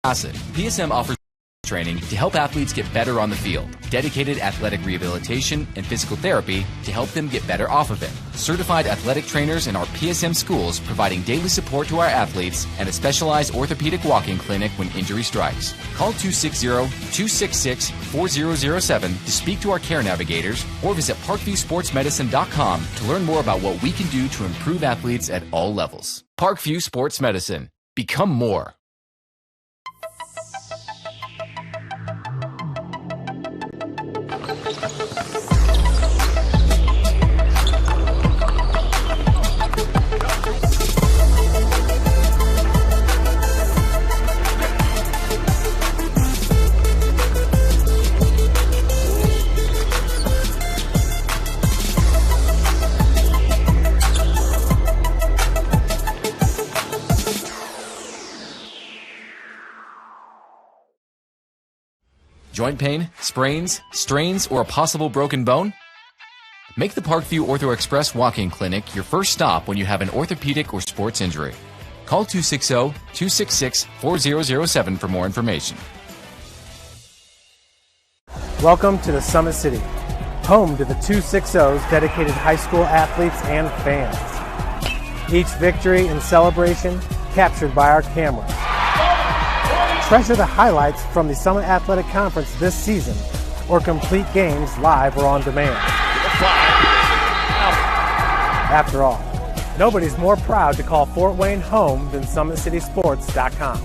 PSM offers training to help athletes get better on the field, dedicated athletic rehabilitation and physical therapy to help them get better off of it, certified athletic trainers in our PSM schools providing daily support to our athletes, and a specialized orthopedic walk-in clinic when injury strikes. Call 260-266-4007 to speak to our care navigators or visit parkviewsportsmedicine.com to learn more about what we can do to improve athletes at all levels. Parkview Sports Medicine. Become more. Joint pain, sprains, strains, or a possible broken bone? Make the Parkview Ortho Express walk-in clinic your first stop when you have an orthopedic or sports injury. Call 260-266-4007 for more information. Welcome to the Summit City, home to the 260's dedicated high school athletes and fans. Each victory and celebration captured by our cameras. Treasure the highlights from the Summit Athletic Conference this season, or complete games live or on demand. After all, nobody's more proud to call Fort Wayne home than SummitCitySports.com.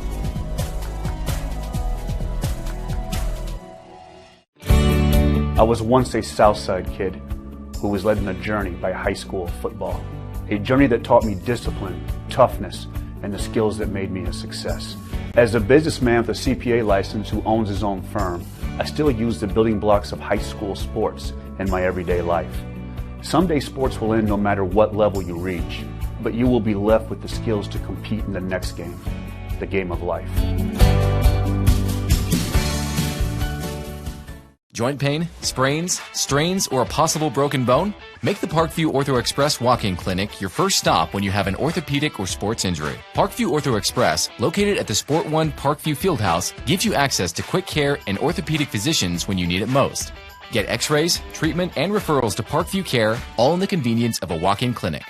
I was once a Southside kid who was led on a journey by high school football. A journey that taught me discipline, toughness, and the skills that made me a success. As a businessman with a CPA license who owns his own firm, I still use the building blocks of high school sports in my everyday life. Someday sports will end no matter what level you reach, but you will be left with the skills to compete in the next game, the game of life. Joint pain, sprains, strains, or a possible broken bone? Make the Parkview Ortho Express walk-in clinic your first stop when you have an orthopedic or sports injury. Parkview Ortho Express, located at the Sport One Parkview Fieldhouse, gives you access to quick care and orthopedic physicians when you need it most. Get x-rays, treatment, and referrals to Parkview Care, all in the convenience of a walk-in clinic.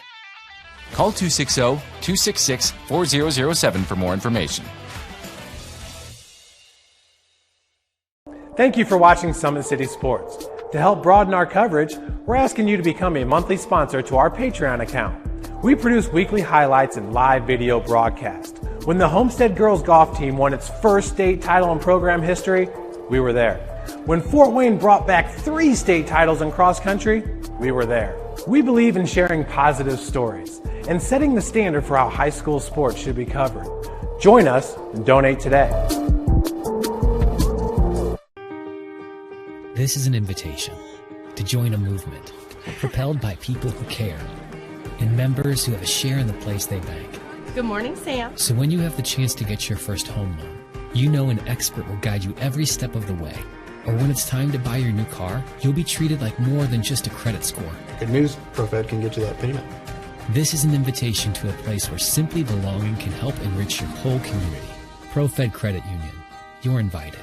Call 260-266-4007 for more information. Thank you for watching Summit City Sports. To help broaden our coverage, we're asking you to become a monthly sponsor to our Patreon account. We produce weekly highlights and live video broadcast. When the Homestead girls golf team won its first state title in program history, we were there. When Fort Wayne brought back 3 state titles in cross country, we were there. We believe in sharing positive stories and setting the standard for how high school sports should be covered. Join us and donate today. This is an invitation to join a movement propelled by people who care and members who have a share in the place they bank. Good morning, Sam. So when you have the chance to get your first home loan, you know an expert will guide you every step of the way. Or when it's time to buy your new car, you'll be treated like more than just a credit score. Good news, ProFed can get you that payment. This is an invitation to a place where simply belonging can help enrich your whole community. ProFed Credit Union. You're invited.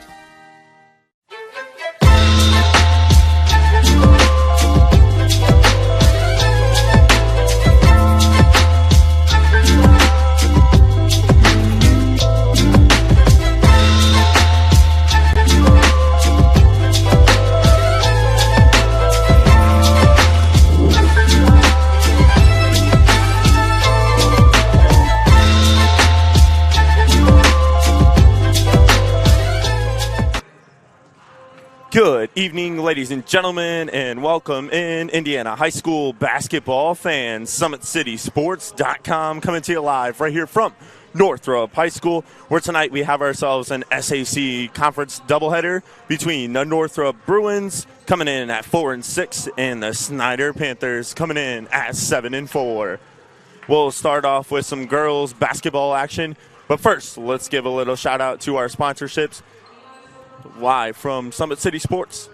Good evening, ladies and gentlemen, and welcome in Indiana high school basketball fans. SummitCitySports.com coming to you live right here from Northrop High School, where tonight we have ourselves an SAC conference doubleheader between the Northrop Bruins coming in at 4-6 and the Snider Panthers coming in at 7-4. We'll start off with some girls basketball action, but first let's give a little shout out to our sponsorships. Live from Summit City Sports.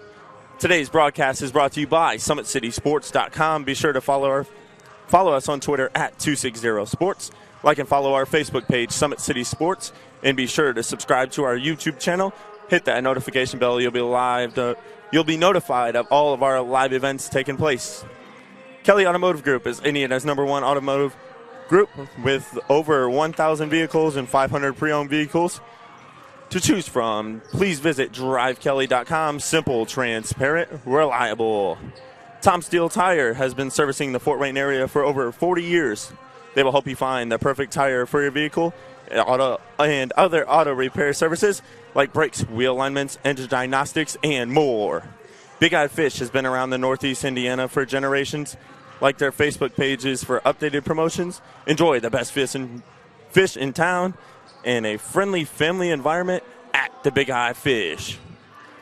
Today's broadcast is brought to you by SummitCitySports.com. Be sure to follow us on Twitter at 260sports. Like and follow our Facebook page, Summit City Sports. And be sure to subscribe to our YouTube channel. Hit that notification bell. You'll be notified of all of our live events taking place. Kelly Automotive Group is Indiana's #1 automotive group with over 1,000 vehicles and 500 pre-owned vehicles to choose from. Please visit drivekelly.com. Simple, transparent, reliable. Tom Steele Tire has been servicing the Fort Wayne area for over 40 years. They will help you find the perfect tire for your vehicle and other auto repair services like brakes, wheel alignments, engine diagnostics, and more. Big Eye Fish has been around the Northeast Indiana for generations. Like their Facebook pages for updated promotions. Enjoy the best fish in town in a friendly family environment at the Big Eye Fish.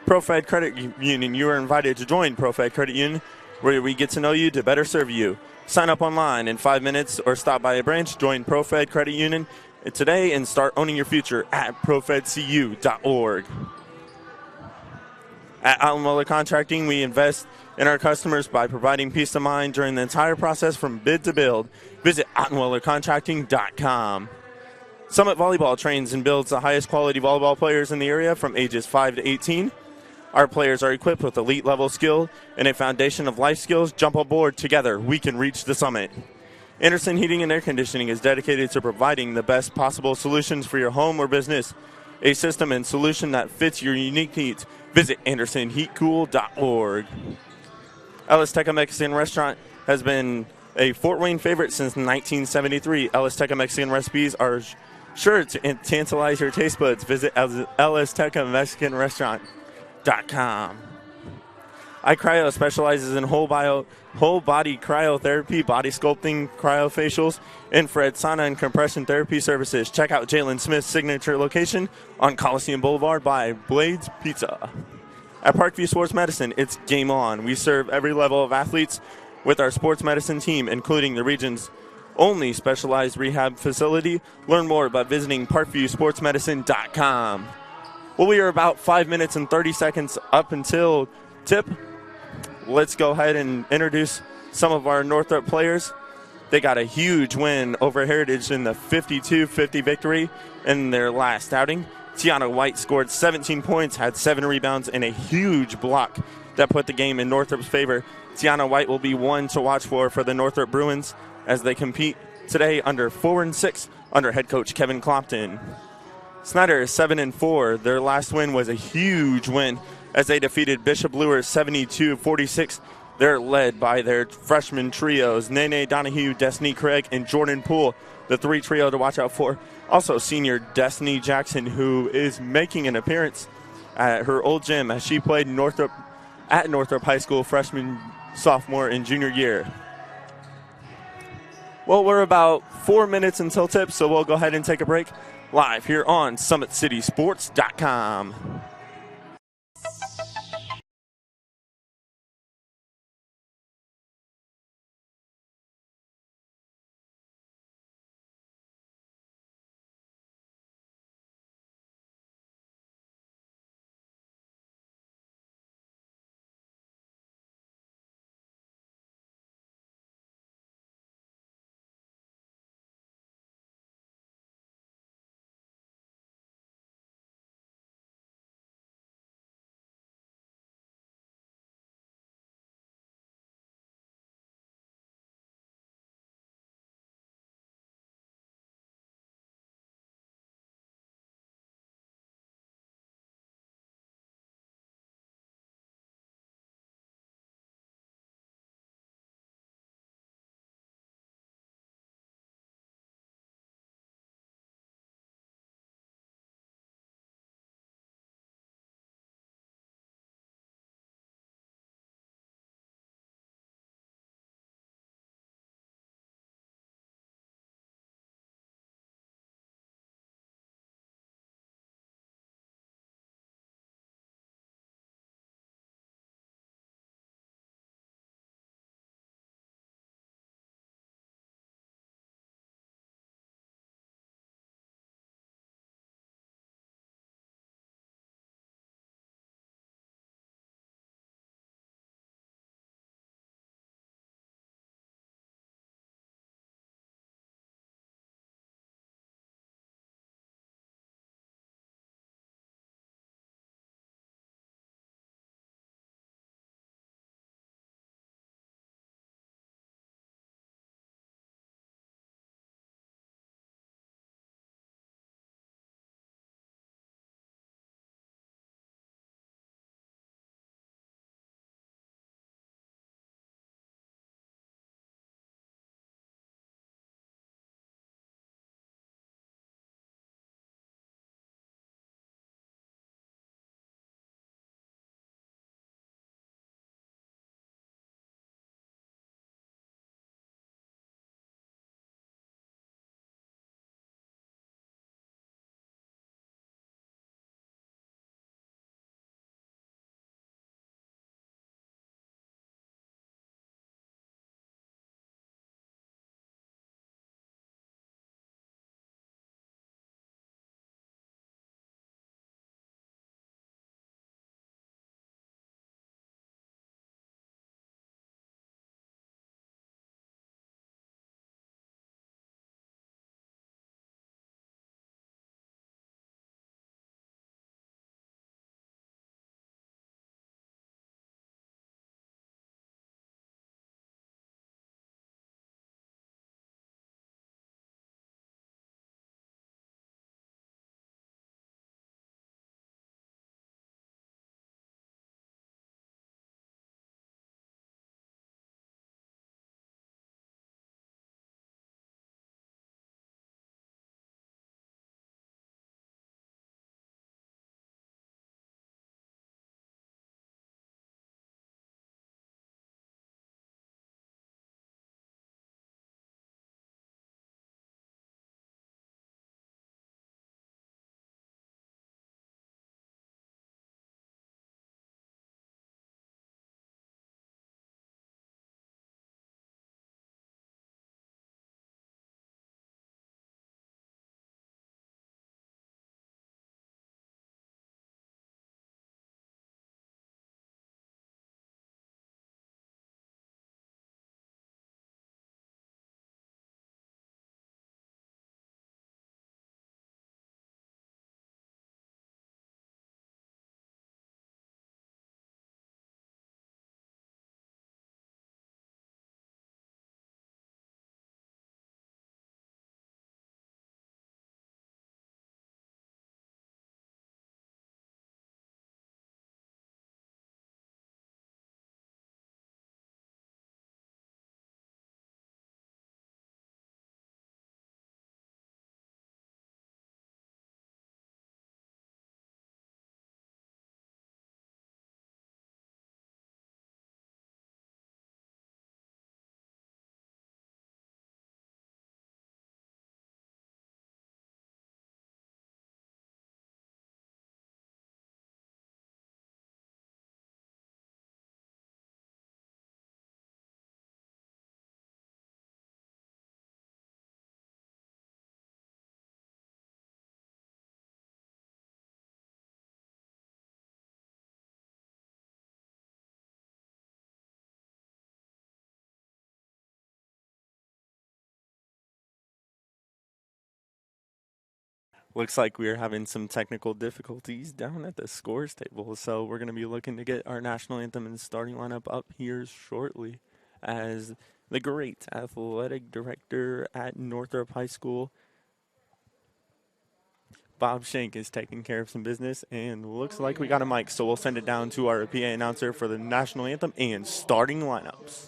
ProFed Credit Union, you are invited to join ProFed Credit Union, where we get to know you to better serve you. Sign up online in 5 minutes or stop by a branch. Join ProFed Credit Union today and start owning your future at profedcu.org. At Allen Contracting, we invest in our customers by providing peace of mind during the entire process from bid to build. Visit OttenwellerContracting.com. Summit Volleyball trains and builds the highest quality volleyball players in the area from ages 5 to 18. Our players are equipped with elite level skill and a foundation of life skills. Jump aboard. Together, we can reach the summit. Anderson Heating and Air Conditioning is dedicated to providing the best possible solutions for your home or business. A system and solution that fits your unique needs. Visit AndersonHeatCool.org. Ellis Teca Mexican Restaurant has been a Fort Wayne favorite since 1973. Ellis Teca Mexican recipes are sure to tantalize your taste buds. Visit Ellis Teca Mexican Restaurant.com. iCryo specializes in whole body cryotherapy, body sculpting, cryofacials, infrared sauna, and compression therapy services. Check out Jalen Smith's signature location on Coliseum Boulevard by Blade's Pizza. At Parkview Sports Medicine, it's game on. We serve every level of athletes with our sports medicine team, including the region's only specialized rehab facility. Learn more by visiting parkviewsportsmedicine.com. Well, we are about 5 minutes and 30 seconds up until tip. Let's go ahead and introduce some of our Northrop players. They got a huge win over Heritage in the 52-50 victory in their last outing. Tiana White scored 17 points, had 7 rebounds, and a huge block that put the game in Northrop's favor. Tiana White will be one to watch for the Northrop Bruins as they compete today under 4-6 under head coach Kevin Clopton. Snider is 7-4. Their last win was a huge win as they defeated Bishop Lures 72-46. They're led by their freshman trios, Nene Donahue, Destiny Craig, and Jordan Poole, the 3 trio to watch out for. Also, senior Destiny Jackson, who is making an appearance at her old gym as she played at Northrop High School freshman, sophomore, and junior year. Well, we're about 4 minutes until tip, so we'll go ahead and take a break live here on SummitCitySports.com. Looks like we're having some technical difficulties down at the scores table, so we're going to be looking to get our national anthem and starting lineup up here shortly as the great athletic director at Northrop High School, Bob Shank, is taking care of some business, and looks like we got a mic, so we'll send it down to our PA announcer for the national anthem and starting lineups.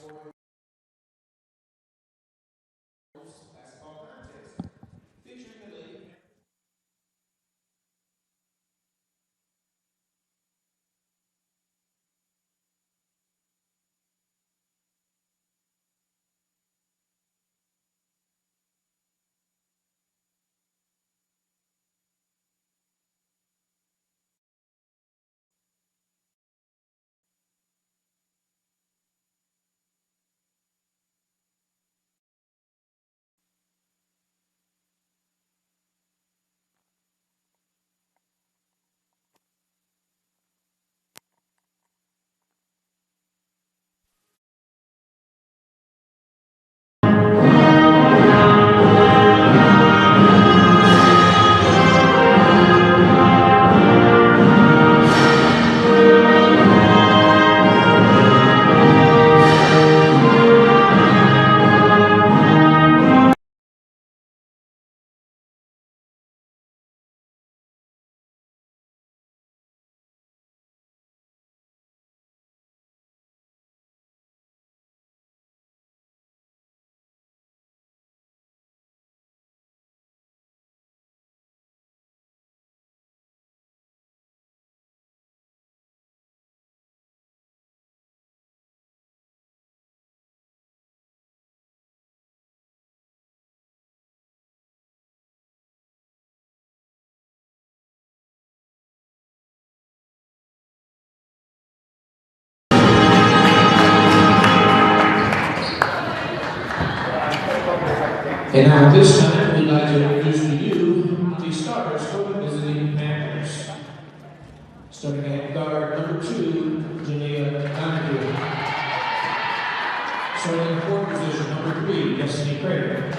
And now at this time, we'd like to introduce to you the starters for the visiting Panthers. Starting at guard number 2, Janaea Donahue. Starting at forward position, number 3, Destiny Craig.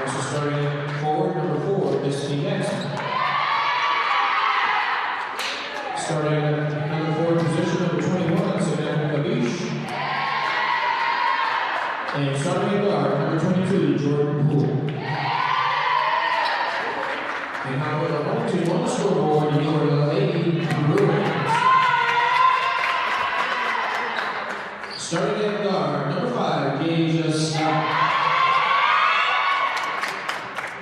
Also starting at forward, number 4, Destiny Jackson. Starting at number 4 position, number 21, Samantha Kabish. And starting at guard, number 22, Jordan Poole. And now with a 1-2 on the scoreboard, for the Lady Bruins. Starting at guard, number 5, Gage Scott.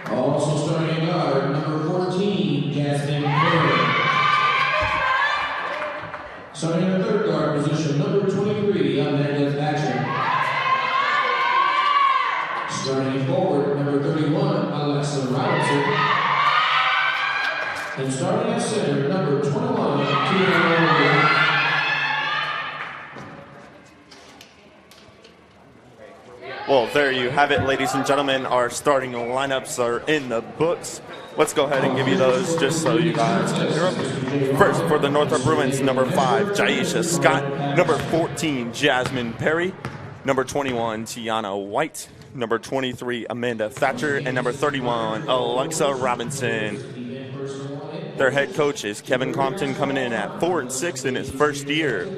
Also starting at guard, number 14, Jasmine Perry. Starting at third guard position, number 23, Amanda Thatcher. Starting forward, number 31, Alexa Robinson. And starting at center, number 21, Tina. Well, there you have it, ladies and gentlemen. Our starting lineups are in the books. Let's go ahead and give you those just so you guys can hear them. First, for the Northrop Bruins, number 5, Jaisha Scott. Number 14, Jasmine Perry. Number 21, Tiana White. Number 23, Amanda Thatcher. And number 31, Alexa Robinson. Their head coach is Kevin Compton, coming in at 4-6 in his first year.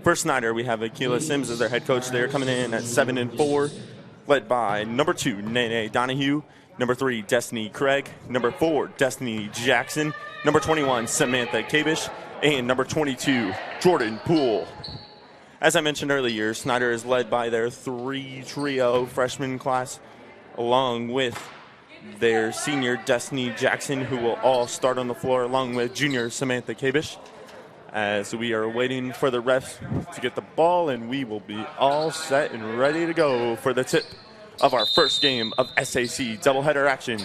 For Snider, we have Akila Sims as their head coach. They are coming in at 7-4, led by number 2, Nene Donahue. Number 3, Destiny Craig. Number 4, Destiny Jackson. Number 21, Samantha Kabish. And number 22, Jordan Poole. As I mentioned earlier, Snider is led by their 3-trio freshman class, along with their senior Destiny Jackson, who will all start on the floor, along with junior Samantha Kabish. As we are waiting for the refs to get the ball, and we will be all set and ready to go for the tip of our first game of SAC doubleheader action.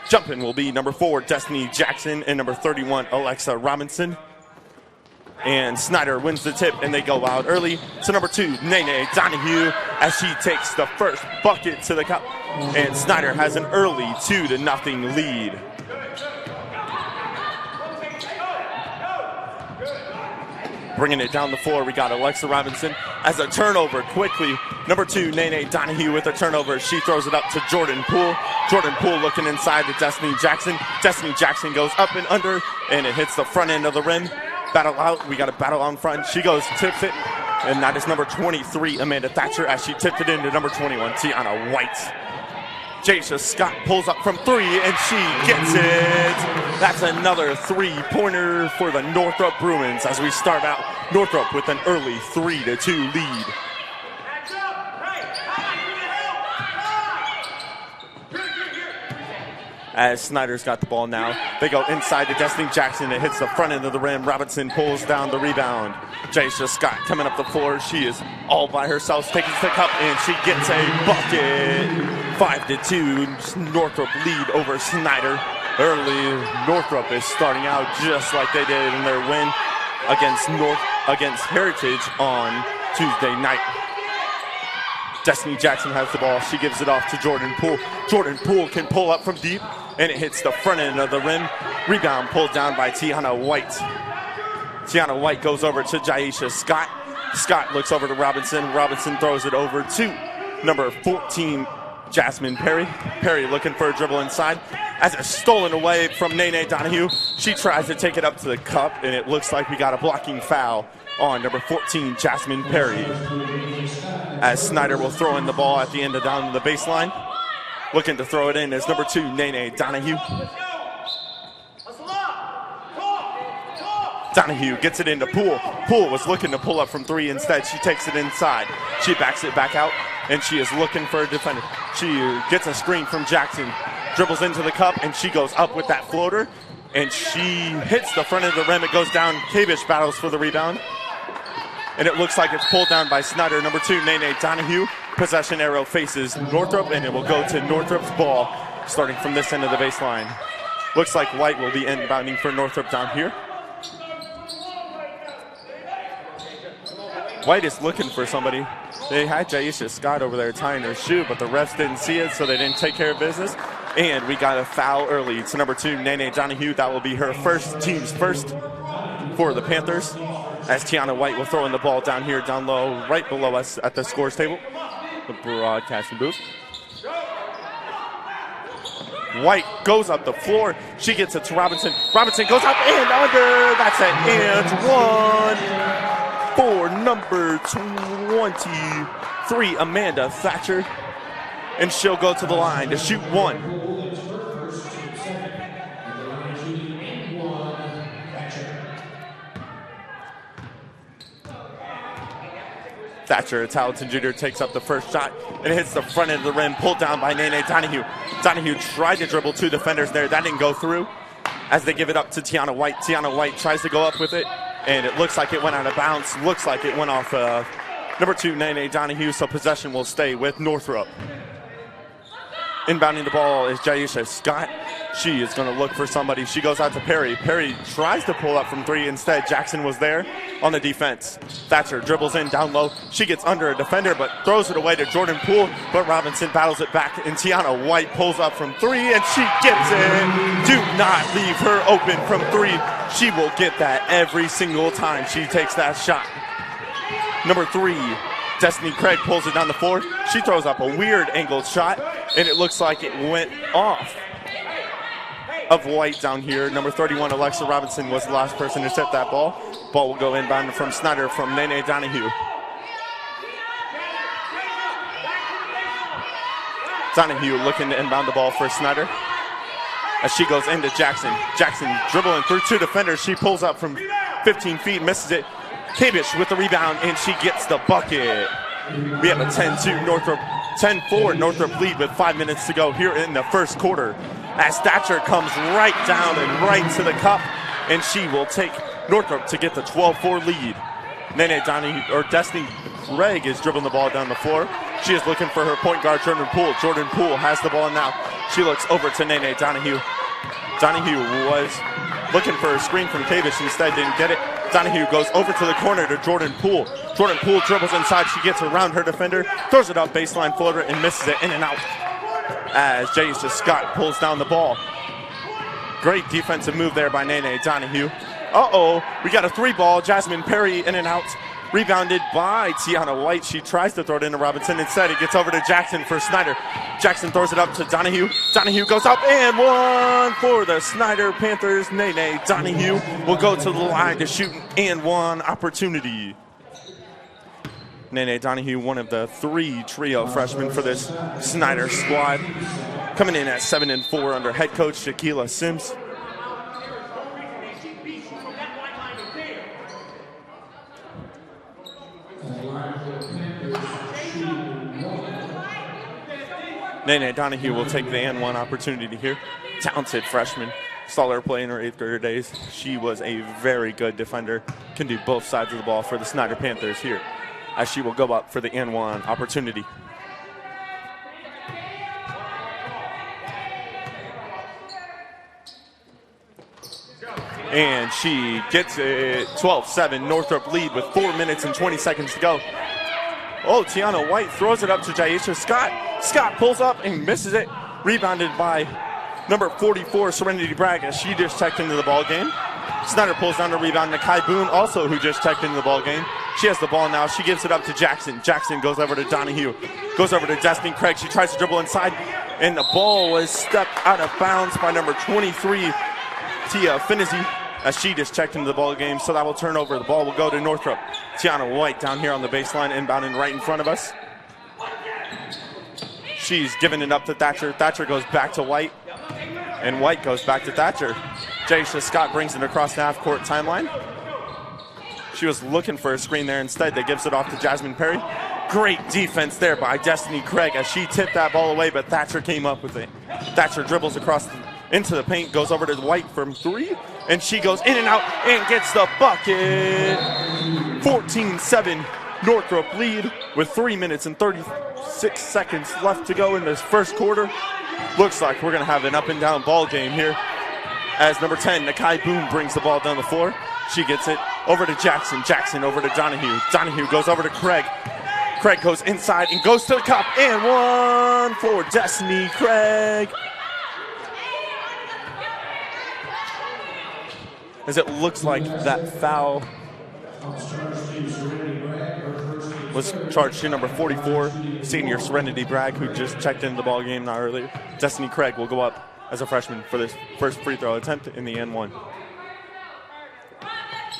Jumping will be number 4, Destiny Jackson, and number 31, Alexa Robinson. And Snider wins the tip, and they go out early to number 2, Nene Donahue, as she takes the first bucket to the cup. And Snider has an early 2-0 lead. Bringing it down the floor, we got Alexa Robinson as a turnover quickly. Number 2, Nene Donahue with a turnover. She throws it up to Jordan Poole. Jordan Poole looking inside to Destiny Jackson. Destiny Jackson goes up and under, and it hits the front end of the rim. Battle out. We got a battle on front. She goes, tips it, and that is number 23, Amanda Thatcher, as she tipped it into number 21, Tiana White. Jaisha Scott pulls up from 3, and she gets it. That's another 3-pointer for the Northrop Bruins as we start out Northrop with an early 3-2 lead. As Snider's got the ball now, they go inside to Destiny Jackson. It hits the front end of the rim. Robinson pulls down the rebound. Jaisha Scott coming up the floor. She is all by herself, taking the cup, and she gets a bucket. 5-2, Northrop lead over Snider. Early, Northrop is starting out just like they did in their win against Heritage on Tuesday night. Destiny Jackson has the ball. She gives it off to Jordan Poole. Jordan Poole can pull up from deep, and it hits the front end of the rim. Rebound pulled down by Tiana White. Tiana White goes over to Jaisha Scott. Scott looks over to Robinson. Robinson throws it over to number 14, Jasmine Perry. Perry looking for a dribble inside. As it's stolen away from Nene Donahue, she tries to take it up to the cup, and it looks like we got a blocking foul on number 14, Jasmine Perry. As Snider will throw in the ball at the end of down the baseline. Looking to throw it in is number 2, Nene Donahue. Donahue gets it into Poole. Poole was looking to pull up from 3. Instead, she takes it inside. She backs it back out, and she is looking for a defender. She gets a screen from Jackson, dribbles into the cup, and she goes up with that floater, and she hits the front of the rim. It goes down. Kavish battles for the rebound, and it looks like it's pulled down by Snider. Number 2, Nene Donahue. Possession arrow faces Northrop, and it will go to Northrop's ball, starting from this end of the baseline. Looks like White will be inbounding for Northrop down here. White is looking for somebody. They had Jaisha Scott over there tying her shoe, but the refs didn't see it, so they didn't take care of business. And we got a foul early. It's number 2, Nene Donahue. That will be her team's first for the Panthers, as Tiana White will throw in the ball down here, down low, right below us at the scores table, the broadcasting booth. White goes up the floor. She gets it to Robinson. Robinson goes up and under. That's an and 1 for number 23, Amanda Thatcher. And she'll go to the line to shoot 1. Thatcher, a talented junior, takes up the first shot and it hits the front end of the rim, pulled down by Nene Donahue. Donahue tried to dribble 2 defenders there. That didn't go through as they give it up to Tiana White. Tiana White tries to go up with it, and it looks like it went out of bounds. Looks like it went off number 2, Nene Donahue, so possession will stay with Northrop. Inbounding the ball is Jaisha Scott. She is going to look for somebody. She goes out to Perry. Perry tries to pull up from 3. Instead, Jackson was there on the defense. Thatcher dribbles in down low. She gets under a defender, but throws it away to Jordan Poole. But Robinson battles it back, and Tiana White pulls up from 3, and she gets it. Do not leave her open from 3. She will get that every single time she takes that shot. Number 3, Destiny Craig pulls it down the floor. She throws up a weird angled shot, and it looks like it went off of White down here. Number 31, Alexa Robinson, was the last person to set that ball. Ball will go inbound from Snider from Nene Donahue. Donahue looking to inbound the ball for Snider as she goes into Jackson. Jackson dribbling through 2 defenders. She pulls up from 15 feet, misses it. Kabish with the rebound, and she gets the bucket. We have a 10-4 Northrop lead with 5 minutes to go here in the first quarter, as Thatcher comes right down and right to the cup, and she will take Northrop to get the 12-4 lead. Nene Donahue, or Destiny Craig, is dribbling the ball down the floor. She is looking for her point guard, Jordan Poole. Jordan Poole has the ball now. She looks over to Nene Donahue. Donahue was looking for a screen from Kavish, instead didn't get it. Donahue goes over to the corner to Jordan Poole. Jordan Poole dribbles inside. She gets around her defender, throws it up baseline floater, and misses it in and out as Jaisha Scott pulls down the ball. Great defensive move there by Nene Donahue We got a 3-ball. Jasmine Perry in and out. Rebounded by Tiana White. She tries to throw it into Robinson. Instead, it gets over to Jackson for Snider. Jackson throws it up to Donahue. Donahue goes up and one for the Snider Panthers. Nene Donahue will go to the line to shoot and one opportunity. Nene Donahue, one of the 3 trio freshmen for this Snider squad, coming in at 7-4 under head coach Shaquila Sims. Nene Donahue will take the and one opportunity here. Talented freshman. Saw her play in her 8th grader days. She was a very good defender. Can do both sides of the ball for the Snider Panthers here, as she will go up for the and one opportunity. And she gets it. 12-7. Northrop lead with 4 minutes and 20 seconds to go. Tiana White throws it up to Jaisha Scott. Scott pulls up and misses it. Rebounded by number 44, Serenity Bragg, as she just checked into the ball game. Snider pulls down the rebound. Nakai Boone, also who just checked into the ball game. She has the ball now. She gives it up to Jackson. Jackson goes over to Donahue. Goes over to Destiny Craig. She tries to dribble inside, and the ball was stepped out of bounds by number 23, Tia Finizzi, as she just checked into the ball game. So that will turn over. The ball will go to Northrop. Tiana White down here on the baseline, inbounding right in front of us. She's giving it up to Thatcher. Thatcher goes back to White, and White goes back to Thatcher. Jaisha Scott brings it across the half-court timeline. She was looking for a screen there. Instead, they gives it off to Jasmine Perry. Great defense there by Destiny Craig as she tipped that ball away, but Thatcher came up with it. Thatcher dribbles across into the paint, goes over to White from 3, and she goes in and out and gets the bucket. 14-7, Northrop lead with 3 minutes and 36 seconds left to go in this first quarter. Looks like we're going to have an up-and-down ball game here, as number 10, Nakai Boone, brings the ball down the floor. She gets it over to Jackson. Jackson over to Donahue. Donahue goes over to Craig. Craig goes inside and goes to the cup, and one for Destiny Craig. As it looks like that foul was charged to number 44, senior Serenity Bragg, who just checked into the ball game not earlier. Destiny Craig will go up as a freshman for this first free throw attempt in the N1.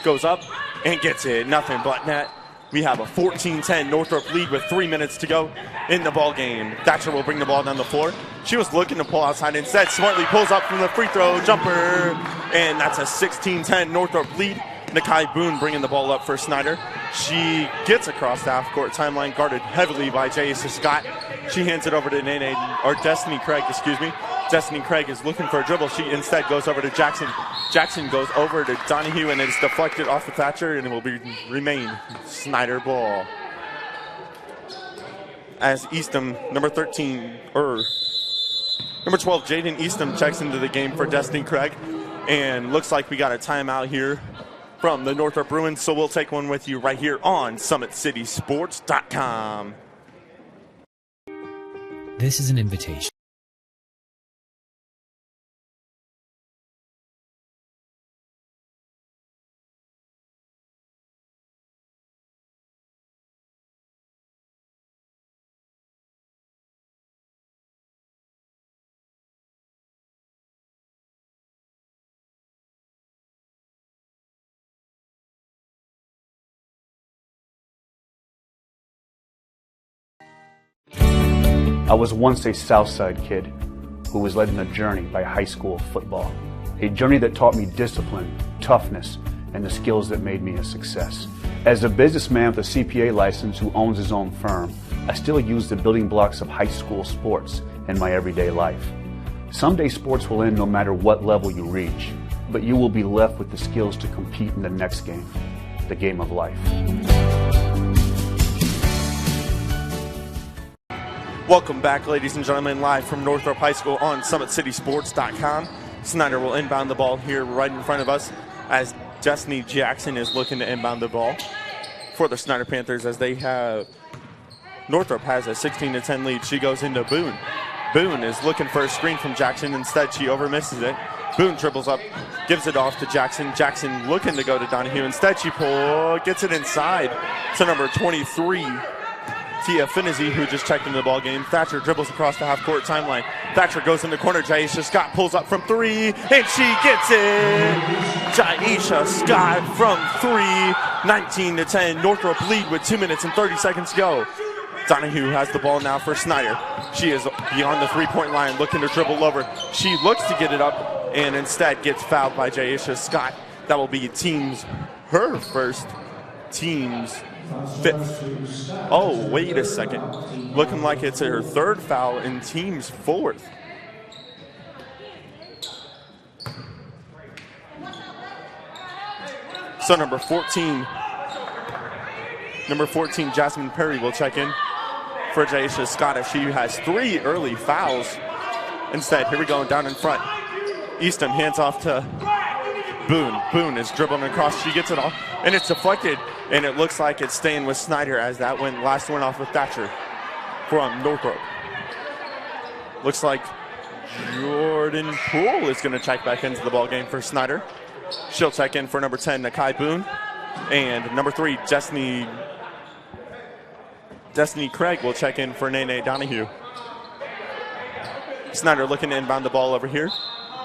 Goes up and gets it. Nothing but net. We have a 14-10 Northrop lead with 3 minutes to go in the ball game. Thatcher will bring the ball down the floor. She was looking to pull outside. Instead, smartly pulls up from the free throw jumper. And that's a 16-10 Northrop lead. Nakai Boone bringing the ball up for Snider. She gets across the half-court timeline, guarded heavily by Jaisa Scott. She hands it over to Destiny Craig, excuse me. Destiny Craig is looking for a dribble. She instead goes over to Jackson. Jackson goes over to Donahue, and it's deflected off of Thatcher, and it will remain Snider ball. As Eastham, number 12, Jaden Eastham checks into the game for Destiny Craig. And looks like we got a timeout here from the Northrop Bruins, so we'll take one with you right here on SummitCitySports.com. This is an invitation. I was once a Southside kid who was led on a journey by high school football. A journey that taught me discipline, toughness, and the skills that made me a success. As a businessman with a CPA license who owns his own firm, I still use the building blocks of high school sports in my everyday life. Someday sports will end no matter what level you reach, but you will be left with the skills to compete in the next game, the game of life. Welcome back, ladies and gentlemen, live from Northrop High School on SummitCitySports.com. Snider will inbound the ball here right in front of us as Destiny Jackson is looking to inbound the ball for the Snider Panthers, as they have Northrop has a 16-10 lead. She goes into Boone. Boone is looking for a screen from Jackson. Instead, she overmisses it. Boone dribbles up, gives it off to Jackson. Jackson looking to go to Donahue. Instead, she gets it inside to number 23, Tia Finizzi, who just checked into the ball game. Thatcher dribbles across the half-court timeline. Thatcher goes in the corner. Jaisha Scott pulls up from 3, and she gets it! Jaisha Scott from 3, 19-10. Northrop lead with 2 minutes and 30 seconds to go. Donahue has the ball now for Snider. She is beyond the three-point line, looking to dribble over. She looks to get it up, and instead gets fouled by Jaisha Scott. That will be her first, team's 5th. Oh, wait a second. Looking like it's her 3rd foul and team's 4th. So number 14, Jasmine Perry will check in for Jaisha Scott if she has 3 early fouls. Instead, here we go, down in front. Easton hands off to Boone. Boone is dribbling across. She gets it off, and it's deflected, and it looks like it's staying with Snider as that last went off with Thatcher from Northrop. Looks like Jordan Poole is going to check back into the ball game for Snider. She'll check in for number 10, Nakai Boone, and number 3, Destiny Craig will check in for Nene Donahue. Snider looking to inbound the ball over here.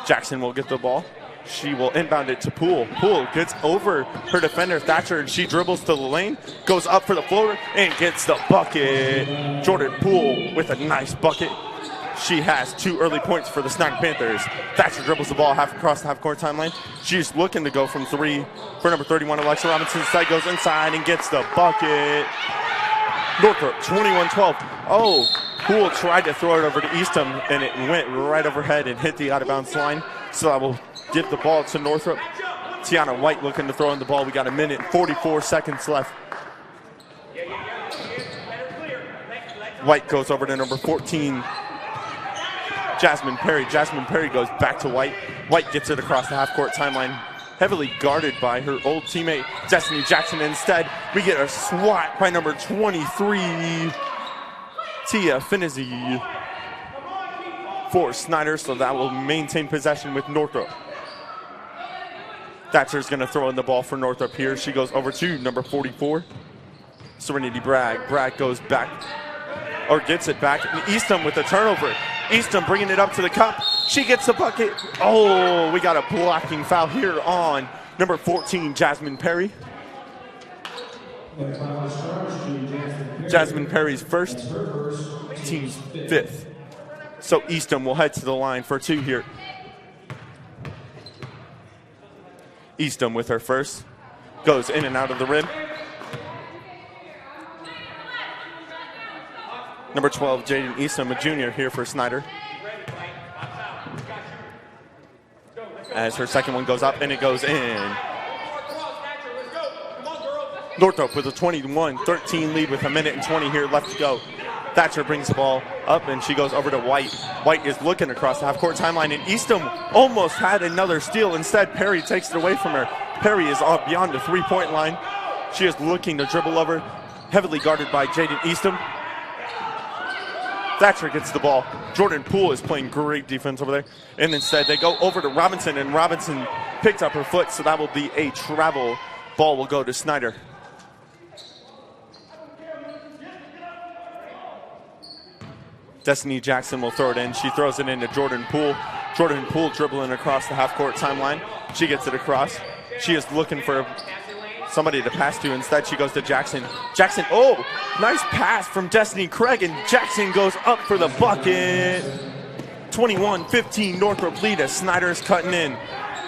Jackson will get the ball. She will inbound it to Poole. Poole gets over her defender, Thatcher, and she dribbles to the lane, goes up for the floater, and gets the bucket. Jordan Poole with a nice bucket. She has 2 early points for the Snider Panthers. Thatcher dribbles the ball across the half-court timeline. She's looking to go from 3 for number 31, Alexa Robinson. Instead goes inside and gets the bucket. Northrop, 21-12. Oh, Poole tried to throw it over to Eastham, and it went right overhead and hit the out-of-bounds line. So I will give the ball to Northrop. Tiana White looking to throw in the ball. We got 1 minute and 44 seconds left. White goes over to number 14, Jasmine Perry. Jasmine Perry goes back to White. White gets it across the half-court timeline, heavily guarded by her old teammate, Destiny Jackson. Instead, we get a swat by number 23, Tia Finizzi for Snider, so that will maintain possession with Northrop. Thatcher's going to throw in the ball for Northrop here. She goes over to number 44, Serenity Bragg. Bragg goes back, or gets it back. And Eastham with the turnover. Eastham bringing it up to the cup. She gets the bucket. Oh, we got a blocking foul here on number 14, Jasmine Perry. Jasmine Perry's first, team's 5th. So Eastham will head to the line for 2 here. Eastham with her first. Goes in and out of the rim. Number 12, Jaden Eastham, a junior here for Snider. As her second one goes up, and it goes in. Northrop with a 21-13 lead with 1 minute and 20 here left to go. Thatcher brings the ball up, and she goes over to White. White is looking across the half-court timeline, and Eastham almost had another steal. Instead, Perry takes it away from her. Perry is off beyond the three-point line. She is looking to dribble over, heavily guarded by Jaden Eastham. Thatcher gets the ball. Jordan Poole is playing great defense over there. And instead, they go over to Robinson, and Robinson picked up her foot, so that will be a travel. Ball will go to Snider. Destiny Jackson will throw it in. She throws it into Jordan Poole. Jordan Poole dribbling across the half-court timeline. She gets it across. She is looking for somebody to pass to. Instead, she goes to Jackson. Jackson, oh, nice pass from Destiny Craig, and Jackson goes up for the bucket. 21-15 Northrop lead as Snider's cutting in.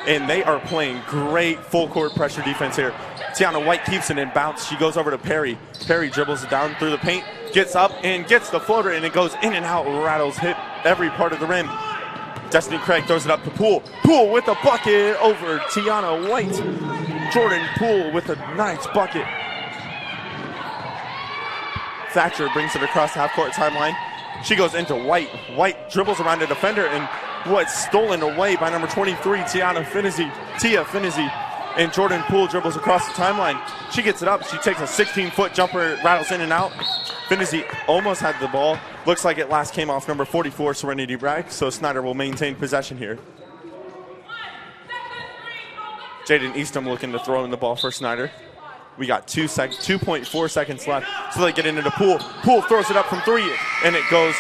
And they are playing great full-court pressure defense here. Tiana White keeps it in bounce. She goes over to Perry. Perry dribbles it down through the paint, gets up and gets the floater, and it goes in and out, rattles, hit every part of the rim. Destiny Craig throws it up to Poole. Poole with a bucket over Tiana White. Jordan Poole with a nice bucket. Thatcher brings it across the half-court timeline. She goes into White. White dribbles around the defender, and what's stolen away by number 23, Tia Finizzi. And Jordan Poole dribbles across the timeline. She gets it up. She takes a 16-foot jumper, rattles in and out. Finizzi almost had the ball. Looks like it last came off number 44, Serenity Bragg. So Snider will maintain possession here. Jaden Eastham looking to throw in the ball for Snider. We got 2.4 seconds left, so they get into the Poole. Poole throws it up from 3, and it goes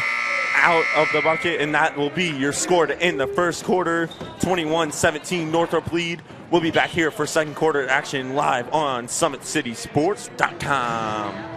out of the bucket, and that will be your score to end the first quarter. 21-17 Northrop lead. We'll be back here for second quarter action live on SummitCitySports.com.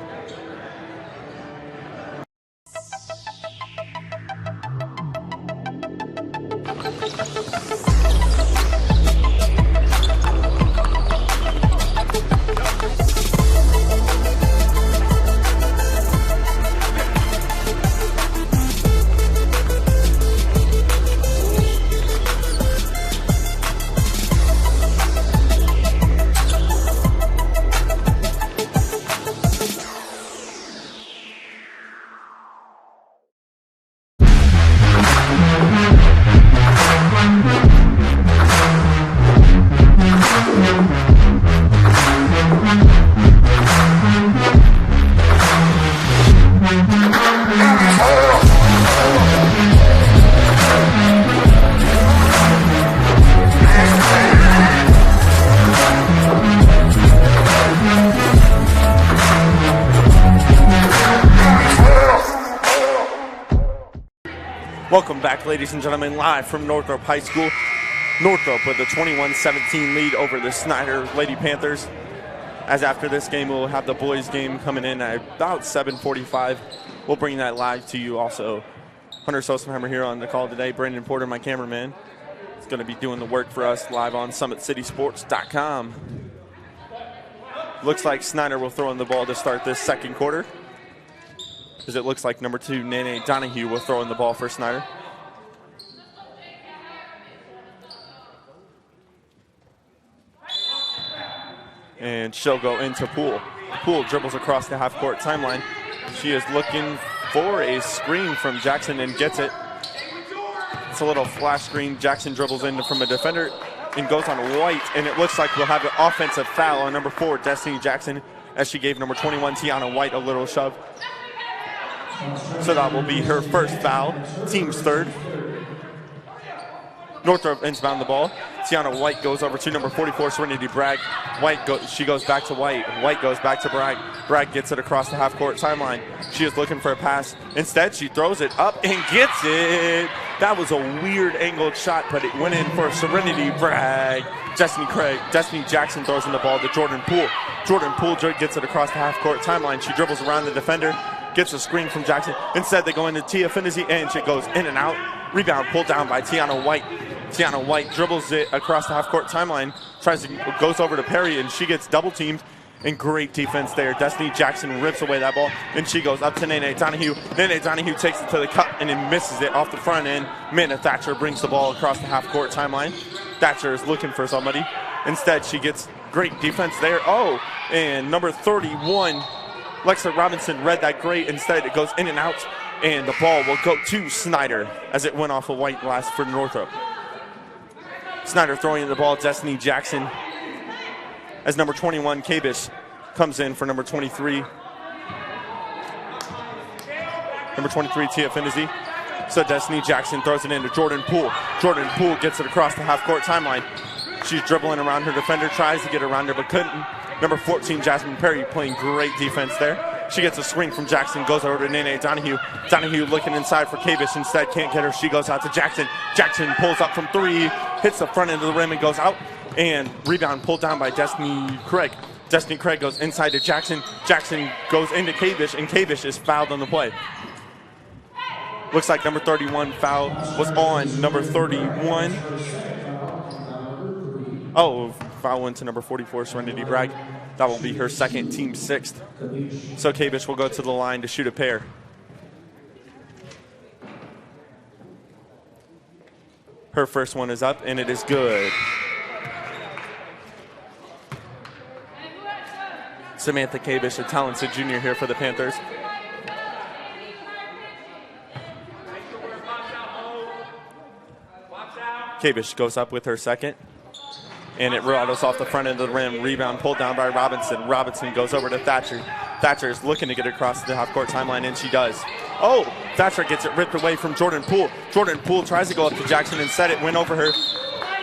Welcome back, ladies and gentlemen, live from Northrop High School. Northrop with a 21-17 lead over the Snider Lady Panthers. As after this game, we'll have the boys game coming in at about 7:45. We'll bring that live to you also. Hunter Sosenheimer here on the call today. Brandon Porter, my cameraman, is going to be doing the work for us live on SummitCitySports.com. Looks like Snider will throw in the ball to start this second quarter, as it looks like number 2, Nene Donahue, will throw in the ball for Snider. And she'll go into Poole. Poole dribbles across the half-court timeline. She is looking for a screen from Jackson and gets it. It's a little flash screen. Jackson dribbles in from a defender and goes on White, and it looks like we'll have an offensive foul on number 4, Destiny Jackson, as she gave number 21, Tiana White, a little shove. So that will be her first foul, team's third. Northrop inbound the ball. Tiana White goes over to number 44, Serenity Bragg. She goes back to White. White goes back to Bragg. Bragg gets it across the half-court timeline. She is looking for a pass. Instead, she throws it up and gets it. That was a weird angled shot, but it went in for Serenity Bragg. Destiny Jackson throws in the ball to Jordan Poole. Jordan Poole gets it across the half-court timeline. She dribbles around the defender, gets a screen from Jackson. Instead, they go into Tia Finney, and she goes in and out. Rebound pulled down by Tiana White. Tiana White dribbles it across the half-court timeline, goes over to Perry, and she gets double-teamed. And great defense there. Destiny Jackson rips away that ball, and she goes up to Nene Donahue. Nene Donahue takes it to the cup and then misses it off the front end. Amanda Thatcher brings the ball across the half-court timeline. Thatcher is looking for somebody. Instead, she gets great defense there. Oh, and number 31, Lexa Robinson, read that great. Instead, it goes in and out, and the ball will go to Snider as it went off a white glass for Northrop. Snider throwing the ball, Destiny Jackson, as number 21, Kabish, comes in for number 23. Number 23, Tia Finney. So Destiny Jackson throws it into Jordan Poole. Jordan Poole gets it across the half-court timeline. She's dribbling around her defender, tries to get around her, but couldn't. Number 14, Jasmine Perry, playing great defense there. She gets a swing from Jackson, goes over to Nene Donahue. Donahue looking inside for Kabish, instead can't get her. She goes out to Jackson. Jackson pulls up from 3, hits the front end of the rim and goes out. And rebound pulled down by Destiny Craig. Destiny Craig goes inside to Jackson. Jackson goes into Kabish, and Kabish is fouled on the play. Looks like number 31 foul was on number 31. Oh, foul went to number 44, Serenity Bragg. That will be her second, team 6th. So Kabish will go to the line to shoot a pair. Her first one is up, and it is good. Samantha Kabish, a talented junior here for the Panthers. Kabish goes up with her second, and it rattles off the front end of the rim. Rebound pulled down by Robinson. Robinson goes over to Thatcher. Thatcher is looking to get across the half-court timeline, and she does. Oh, Thatcher gets it ripped away from Jordan Poole. Jordan Poole tries to go up to Jackson. Instead, it went over her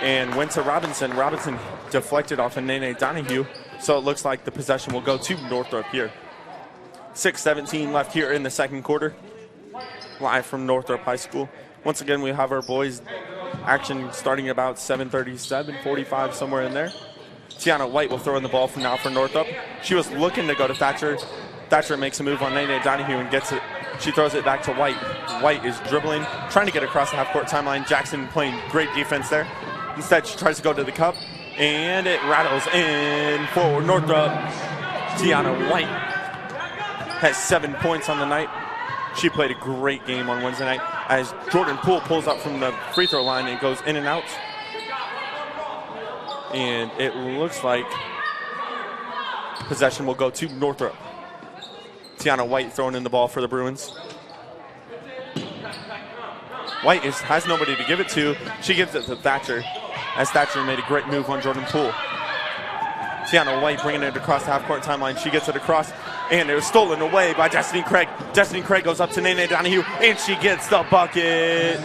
and went to Robinson. Robinson deflected off of Nene Donahue. So it looks like the possession will go to Northrop here. 6:17 left here in the second quarter. Live from Northrop High School. Once again, we have our boys action starting about 7:30, 7:45, somewhere in there. Tiana White will throw in the ball from now for Northrop. She was looking to go to Thatcher. Thatcher makes a move on Nene Donahue and gets it. She throws it back to White. White is dribbling, trying to get across the half-court timeline. Jackson playing great defense there. Instead, she tries to go to the cup, and it rattles in for Northrop. Tiana White has 7 points on the night. She played a great game on Wednesday night as Jordan Poole pulls up from the free throw line and goes in and out. And it looks like possession will go to Northrop. Tiana White throwing in the ball for the Bruins. White has nobody to give it to. She gives it to Thatcher as Thatcher made a great move on Jordan Poole. Tiana White bringing it across the half-court timeline. She gets it across, and it was stolen away by Destiny Craig. Destiny Craig goes up to Nene Donahue, and she gets the bucket.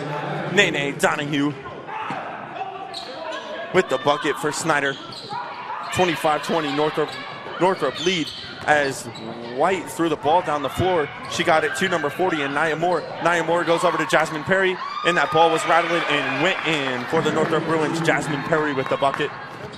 Nene Donahue with the bucket for Snider. 25-20 Northrop lead as White threw the ball down the floor. She got it to number 40 and Nia Moore. Nia Moore goes over to Jasmine Perry, and that ball was rattling and went in for the Northrop Bruins. Jasmine Perry with the bucket.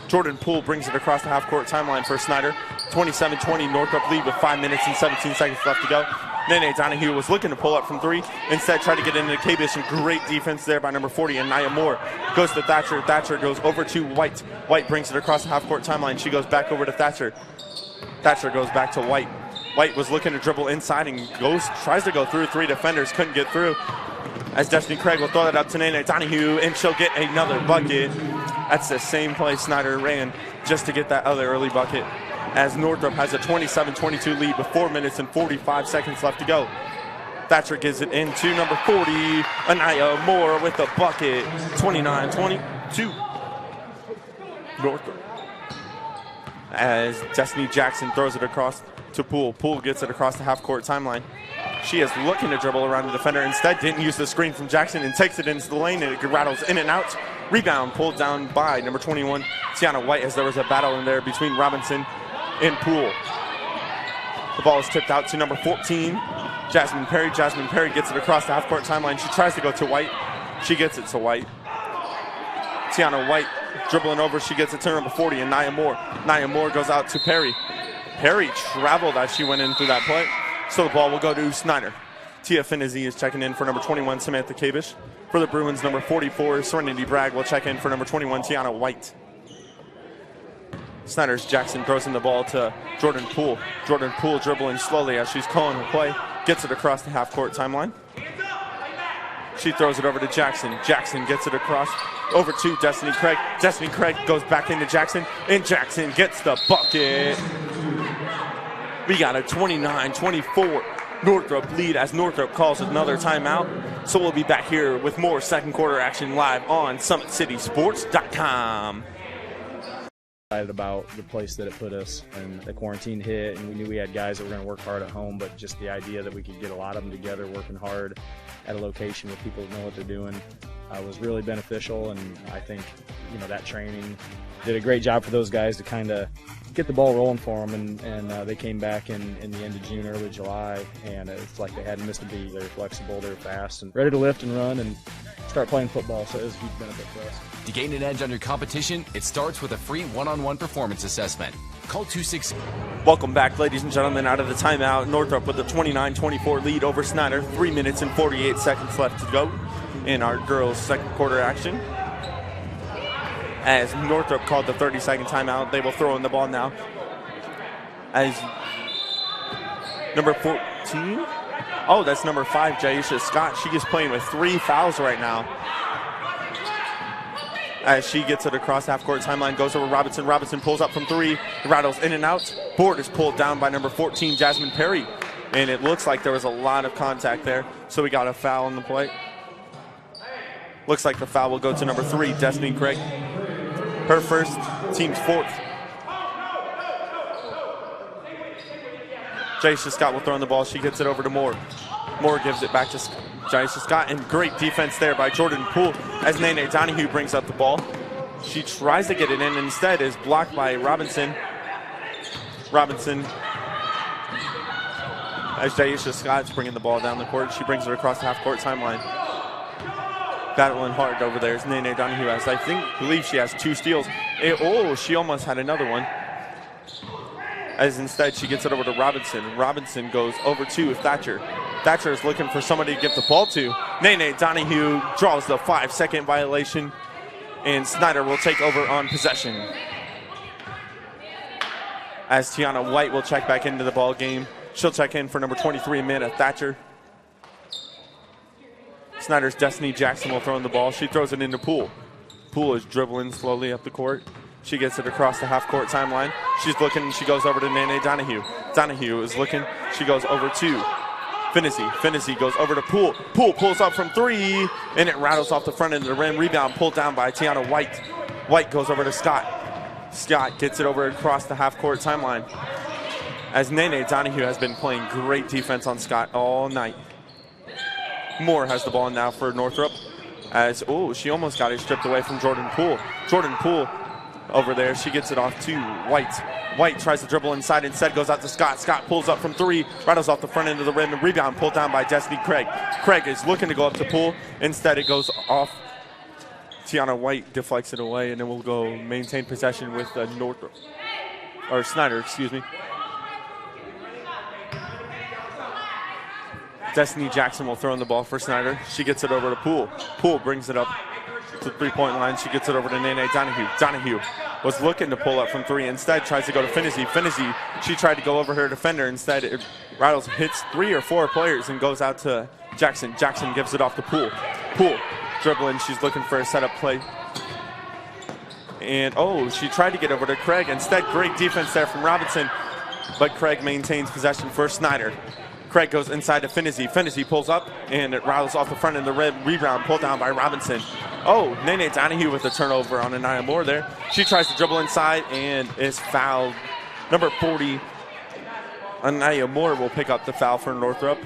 Jordan Poole brings it across the half-court timeline for Snider. 27-20 Northrop lead with 5 minutes and 17 seconds left to go. Nene Donahue was looking to pull up from three. Instead, tried to get into K-Bish, and great defense there by number 40, and Nia Moore goes to Thatcher. Thatcher goes over to White. White brings it across the half-court timeline. She goes back over to Thatcher. Thatcher goes back to White. White was looking to dribble inside and tries to go through three defenders, couldn't get through. As Destiny Craig will throw that up to Nene Donahue, and she'll get another bucket. That's the same play Snider ran just to get that other early bucket, as Northrop has a 27-22 lead with 4 minutes and 45 seconds left to go. Thatcher gives it in to number 40, Anaya Moore with the bucket. 29-22 Northrop. As Destiny Jackson throws it across to Poole. Poole gets it across the half-court timeline. She is looking to dribble around the defender. Instead, didn't use the screen from Jackson and takes it into the lane, and it rattles in and out. Rebound pulled down by number 21, Tiana White, as there was a battle in there between Robinson and Poole. The ball is tipped out to number 14, Jasmine Perry. Jasmine Perry gets it across the half-court timeline. She tries to go to White. She gets it to White. Tiana White dribbling over. She gets it to number 40, and Nia Moore. Nia Moore goes out to Perry. Perry traveled as she went in through that play. So the ball will go to Snider. Tia Finizzi is checking in for number 21, Samantha Kabish. For the Bruins, number 44, Serenity Bragg will check in for number 21, Tiana White. Snider's Jackson throws in the ball to Jordan Poole. Jordan Poole dribbling slowly as she's calling her play. Gets it across the half-court timeline. She throws it over to Jackson. Jackson gets it across over to Destiny Craig. Destiny Craig goes back into Jackson, and Jackson gets the bucket. We got a 29-24 Northrop lead as Northrop calls another timeout. So we'll be back here with more second quarter action live on SummitCitySports.com. Excited about the place that it put us, and the quarantine hit, and we knew we had guys that were going to work hard at home, but just the idea that we could get a lot of them together working hard at a location with people that know what they're doing was really beneficial. And I think, that training did a great job for those guys to kind of get the ball rolling for them, and they came back in the end of June, early July, and it's like they hadn't missed a beat. They were flexible, they were fast, and ready to lift and run and start playing football, so it was a huge benefit for us. To gain an edge on your competition, it starts with a free one-on-one performance assessment. Call 266. Welcome back, ladies and gentlemen, out of the timeout. Northrop with a 29-24 lead over Snider. 3 minutes and 48 seconds left to go in our girls' second quarter action. As Northrop called the 30-second timeout, they will throw in the ball now. As number 14, oh, that's number 5, Jaisha Scott. She is playing with 3 fouls right now. As she gets it across half-court timeline, goes over Robinson. Robinson pulls up from 3, rattles in and out. Board is pulled down by number 14, Jasmine Perry. And it looks like there was a lot of contact there, so we got a foul on the play. Looks like the foul will go to number 3, Destiny Craig. Her first, team's 4th. Jaisha Scott will throw in the ball. She gets it over to Moore. Moore gives it back to Jaisha Scott, and great defense there by Jordan Poole as Nene Donahue brings up the ball. She tries to get it in, instead is blocked by Robinson. Robinson, as Jaisha Scott's bringing the ball down the court, she brings it across the half-court timeline. Battling hard over there is Nene Donahue, as I believe she has 2 steals. She almost had another one. As instead she gets it over to Robinson. Robinson goes over to Thatcher. Thatcher is looking for somebody to give the ball to. Nene Donahue draws the 5-second violation, and Snider will take over on possession. As Tiana White will check back into the ball game. She'll check in for number 23, Amanda Thatcher. Snider's Destiny Jackson will throw in the ball. She throws it into Poole. Poole is dribbling slowly up the court. She gets it across the half-court timeline. She's looking, she goes over to Nene Donahue. Donahue is looking, she goes over to Finney. Finney goes over to Poole. Poole pulls up from 3, and it rattles off the front end of the rim. Rebound pulled down by Tiana White. White goes over to Scott. Scott gets it over across the half-court timeline. As Nene Donahue has been playing great defense on Scott all night. Moore has the ball now for Northrop. As, she almost got it stripped away from Jordan Poole. Jordan Poole over there, she gets it off to White. White tries to dribble inside, instead goes out to Scott. Scott pulls up from 3, rattles off the front end of the rim, and rebound pulled down by Destiny Craig. Craig is looking to go up to Poole. Instead, it goes off. Tiana White deflects it away, and then we'll go maintain possession with Northrop, or Snider, excuse me. Destiny Jackson will throw in the ball for Snider. She gets it over to Poole. Poole brings it up to the 3-point line. She gets it over to Nene Donahue. Donahue was looking to pull up from 3. Instead, tries to go to Finney. Finney, she tried to go over her defender. Instead, it rattles, hits 3 or 4 players and goes out to Jackson. Jackson gives it off to Poole. Poole dribbling. She's looking for a setup play. And, she tried to get over to Craig. Instead, great defense there from Robinson. But Craig maintains possession for Snider. Craig goes inside to Finney. Finney pulls up, and it rattles off the front end of the rim. Rebound pulled down by Robinson. Nene Donahue with the turnover on Anaya Moore there. She tries to dribble inside and is fouled. Number 40, Anaya Moore will pick up the foul for Northrop.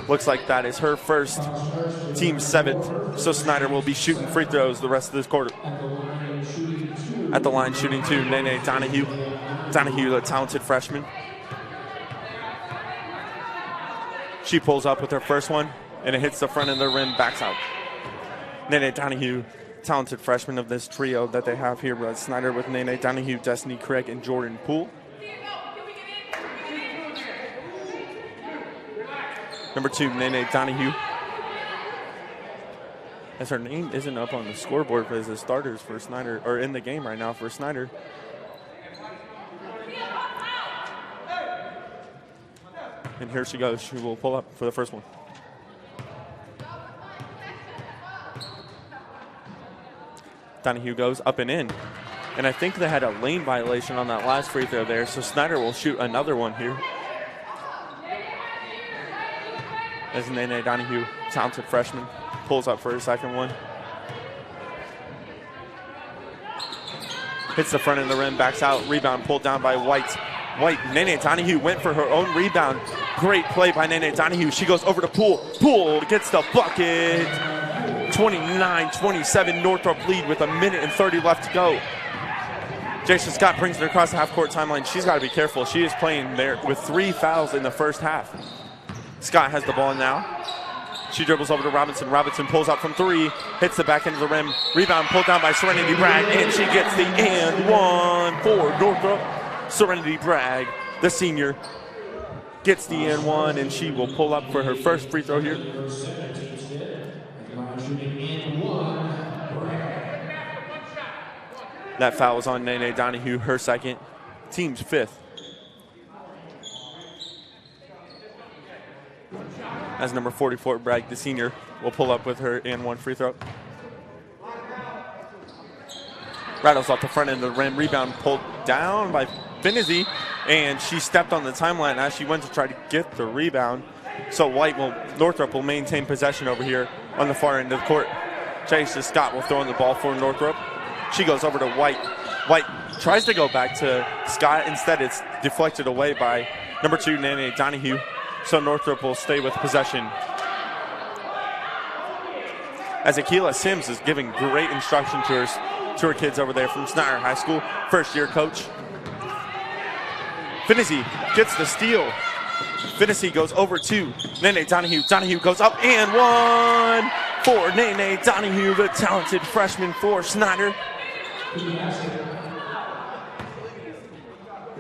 Looks like that is her first, team 7th. So Snider will be shooting free throws the rest of this quarter. At the line, shooting 2, Nene Donahue. Donahue, the talented freshman. She pulls up with her first one, and it hits the front end of the rim, backs out. Nene Donahue, talented freshman of this trio that they have here, Brad Snider with Nene Donahue, Destiny Craig, and Jordan Poole. Number 2, Nene Donahue. As her name isn't up on the scoreboard as the starters for Snider, or in the game right now for Snider. And here she goes. She will pull up for the first one. Donahue goes up and in. And I think they had a lane violation on that last free throw there, so Snider will shoot another one here. As Nene Donahue, talented freshman, pulls up for her second one. Hits the front of the rim, backs out, rebound pulled down by White. Nene Donahue went for her own rebound. Great play by Nene Donahue. She goes over to Poole. Poole gets the bucket. 29-27 Northrop lead with 1:30 left to go. Jason Scott brings it across the half-court timeline. She's got to be careful. She is playing there with 3 fouls in the first half. Scott has the ball now. She dribbles over to Robinson. Robinson pulls out from 3, hits the back end of the rim. Rebound pulled down by Serenity Bragg, and she gets the and one for Northrop. Serenity Bragg, the senior, gets the and one, and she will pull up for her first free throw here. That foul was on Nene Donahue, her second, team's 5th. As number 44, Bragg, the senior, will pull up with her and one free throw. Rattles off the front end of the rim. Rebound pulled down by Finney, and she stepped on the timeline as she went to try to get the rebound. So Northrop will maintain possession over here on the far end of the court. Chase Scott will throw in the ball for Northrop. She goes over to White. White tries to go back to Scott. Instead, it's deflected away by number 2, Nene Donahue. So Northrop will stay with possession. as Akila Sims is giving great instruction to her kids over there from Snider High School. First-year coach. Finney gets the steal. Finney goes over to Nene Donahue. Donahue goes up and one for Nene Donahue, the talented freshman for Snider.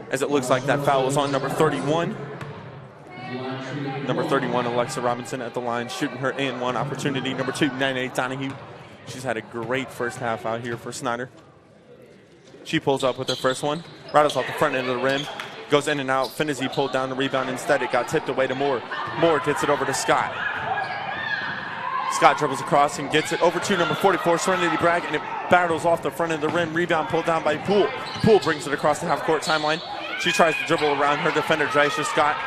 As it looks like that foul was on number 31. Number 31, Alexa Robinson at the line, shooting her and one opportunity. Number 2, Nene Donahue. She's had a great first half out here for Snider. She pulls up with her first one. Rattles off the front end of the rim. Goes in and out. Finney pulled down the rebound. Instead, it got tipped away to Moore. Moore gets it over to Scott. Scott dribbles across and gets it over to number 44, Serenity Bragg, and it battles off the front of the rim. Rebound pulled down by Poole. Poole brings it across the half-court timeline. She tries to dribble around her defender, Jaisha Scott,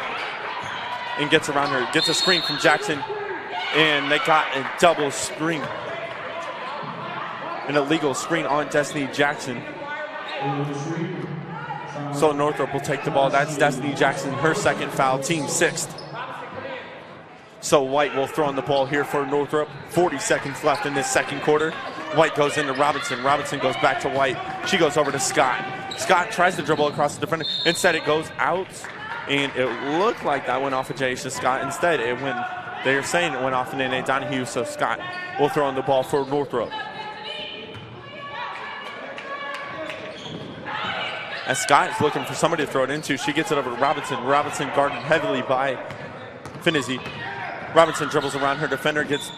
and gets around her. Gets a screen from Jackson, and they got a double screen. An illegal screen on Destiny Jackson. So Northrop will take the ball. That's Destiny Jackson, her second foul, team 6th. So White will throw on the ball here for Northrop. 40 seconds left in this second quarter. White goes into Robinson. Robinson goes back to White. She goes over to Scott. Scott tries to dribble across the defender. Instead, it goes out, and it looked like that went off of Jaisha Scott. Instead, it went. They're saying it went off of Nene Donahue, so Scott will throw on the ball for Northrop. As Scott is looking for somebody to throw it into, she gets it over to Robinson. Robinson guarded heavily by Finney. Robinson dribbles around her defender, gets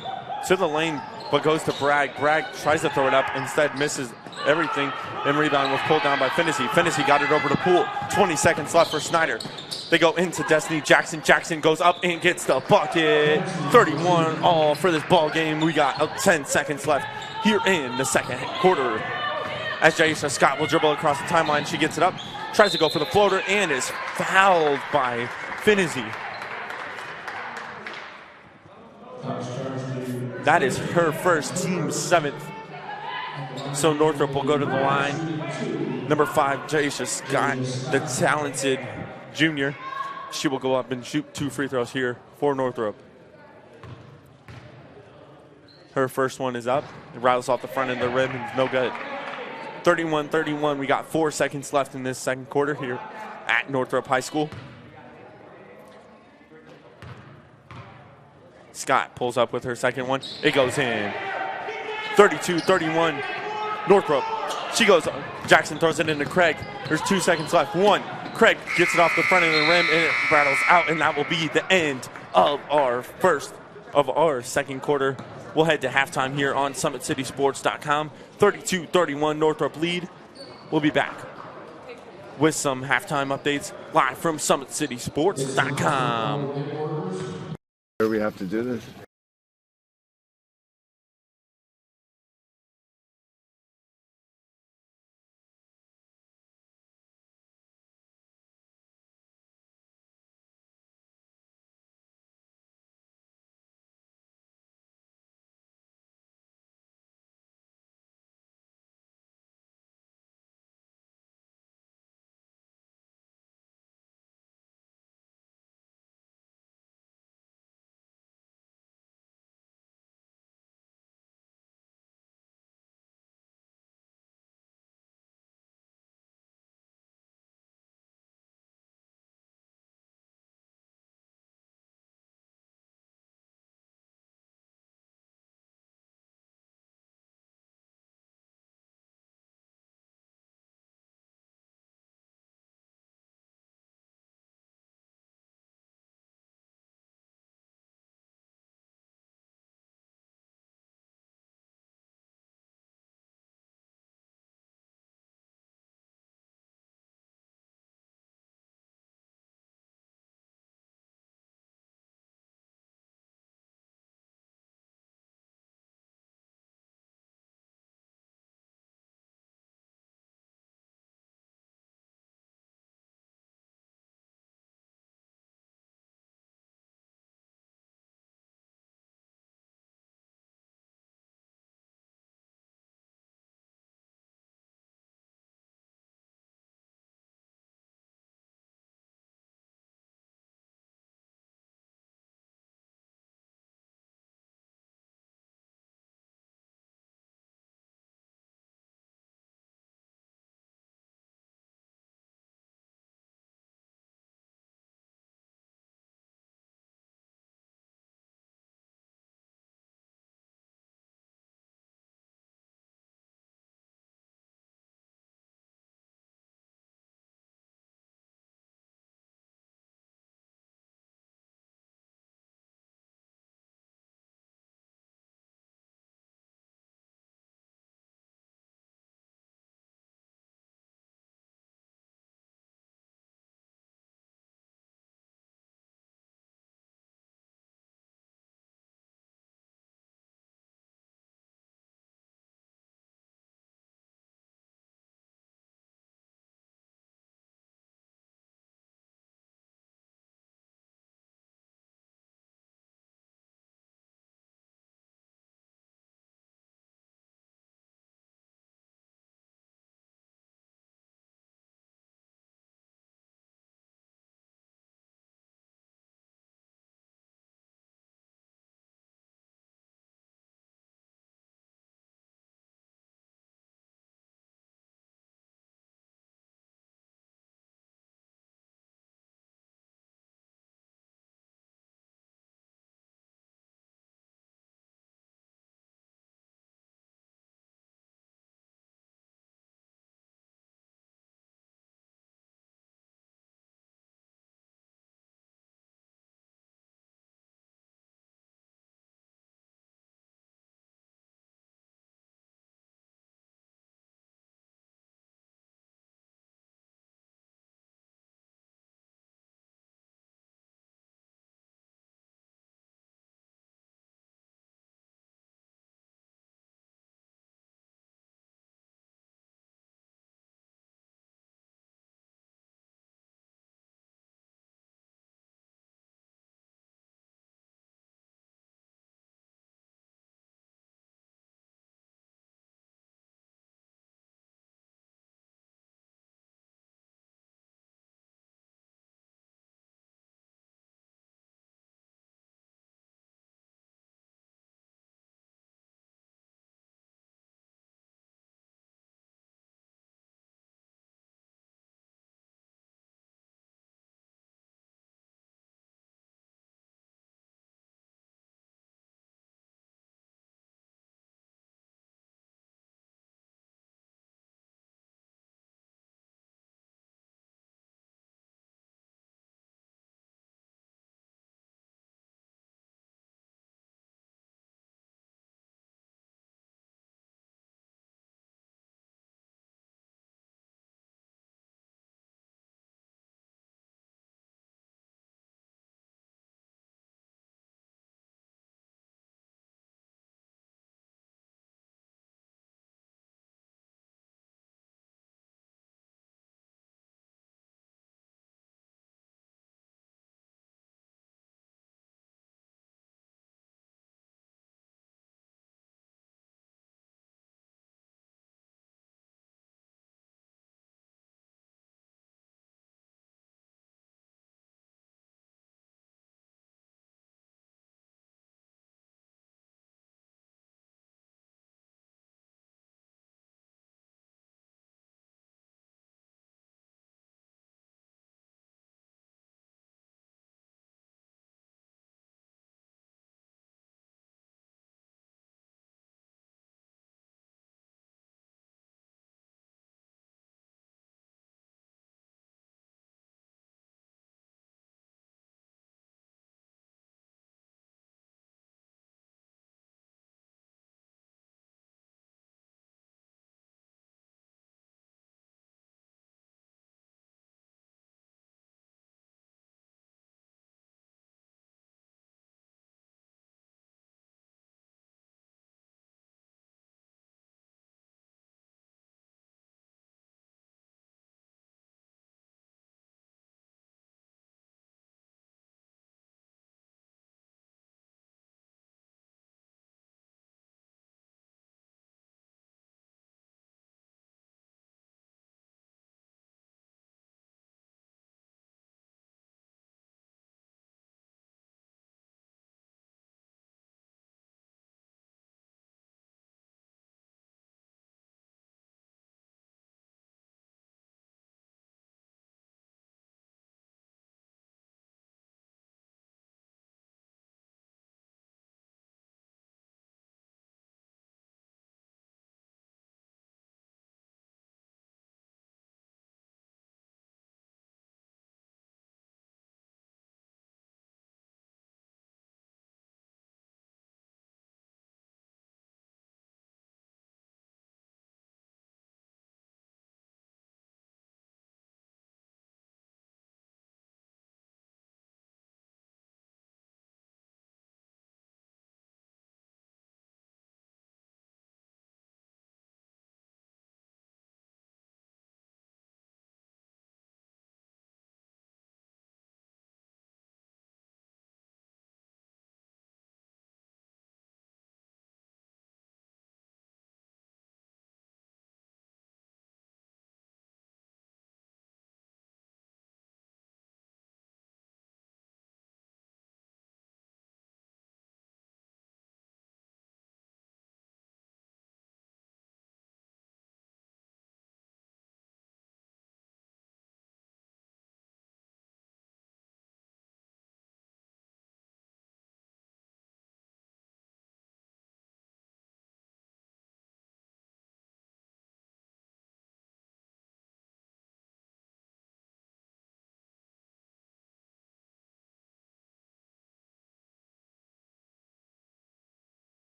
to the lane, but goes to Bragg. Bragg tries to throw it up, instead misses everything, and rebound was pulled down by Finney. Finney got it over to Poole. 20 seconds left for Snider. They go into Destiny Jackson. Jackson goes up and gets the bucket. 31 all for this ball game. We got 10 seconds left here in the second quarter. As Jaisha Scott will dribble across the timeline, she gets it up, tries to go for the floater, and is fouled by Finney. That is her first, team 7th. So Northrop will go to the line. Number 5, Jaisha Scott, the talented junior. She will go up and shoot 2 free throws here for Northrop. Her first one is up. It rattles off the front of the rim and no good. 31-31. We got 4 seconds left in this second quarter here at Northrop High School. Scott pulls up with her second one. It goes in. 32-31. Northrop. She goes. Jackson throws it into Craig. There's 2 seconds left. 1. Craig gets it off the front of the rim and it rattles out, and that will be the end of our second quarter. We'll head to halftime here on SummitCitySports.com. 32-31 Northrop lead. We'll be back with some halftime updates live from SummitCitySports.com. We have to do this.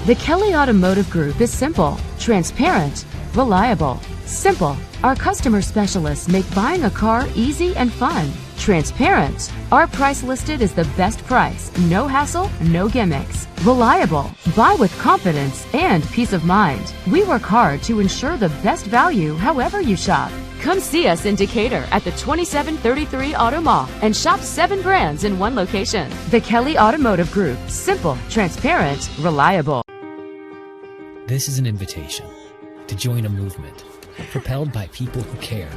The Kelly Automotive Group is simple, transparent, reliable. Simple. Our customer specialists make buying a car easy and fun. Transparent. Our price listed is the best price. No hassle, no gimmicks. Reliable. Buy with confidence and peace of mind. We work hard to ensure the best value however you shop. Come see us in Decatur at the 2733 Auto Mall and shop 7 brands in one location. The Kelly Automotive Group. Simple, transparent, reliable. This is an invitation to join a movement propelled by people who care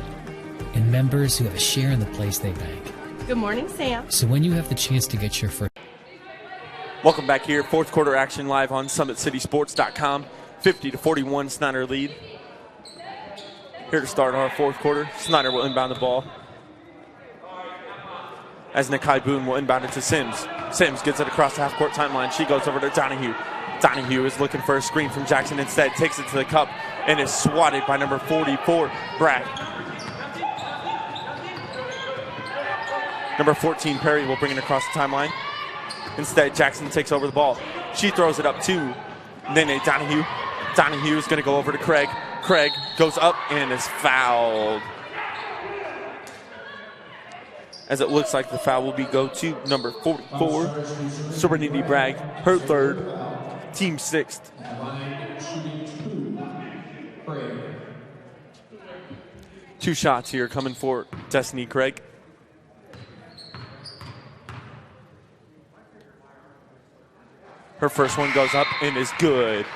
and members who have a share in the place they bank. Good morning, Sam. So when you have the chance to get your first... Welcome back here. Fourth quarter action live on SummitCitySports.com. 50-41 Snider lead. Here to start our fourth quarter. Snider will inbound the ball, as Nakai Boone will inbound it to Sims. Sims gets it across the half-court timeline. She goes over to Donahue. Donahue is looking for a screen from Jackson. Instead, takes it to the cup and is swatted by number 44, Bragg. Number 14, Perry, will bring it across the timeline. Instead, Jackson takes over the ball. She throws it up to Nene Donahue. Donahue is going to go over to Craig. Craig goes up and is fouled. As it looks like the foul will go to number 44, Serenity Bragg, her third, team sixth. Two shots here coming for Destiny Craig. Her first one goes up and is good.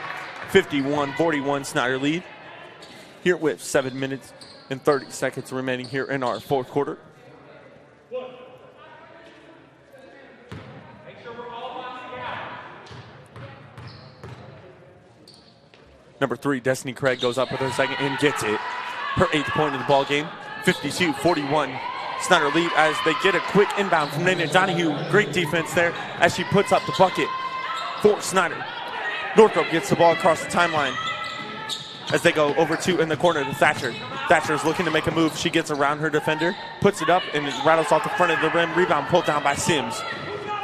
51-41 Snider lead. Here with 7 minutes and 30 seconds remaining here in our fourth quarter. Number 3, Destiny Craig, goes up with her second and gets it. Her 8th point of the ball game. 52-41 Snider lead as they get a quick inbound from Nene Donahue. Great defense there as she puts up the bucket for Snider. Northrop gets the ball across the timeline as they go over two in the corner to Thatcher. Thatcher is looking to make a move. She gets around her defender, puts it up, and it rattles off the front of the rim. Rebound pulled down by Sims.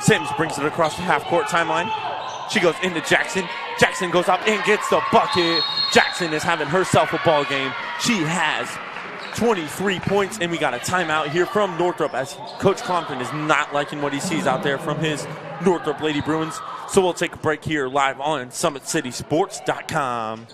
Sims brings it across the half-court timeline. She goes into Jackson. Jackson goes up and gets the bucket. Jackson is having herself a ball game. She has 23 points, and we got a timeout here from Northrop as Coach Compton is not liking what he sees out there from his Northrop Lady Bruins. So we'll take a break here live on SummitCitySports.com.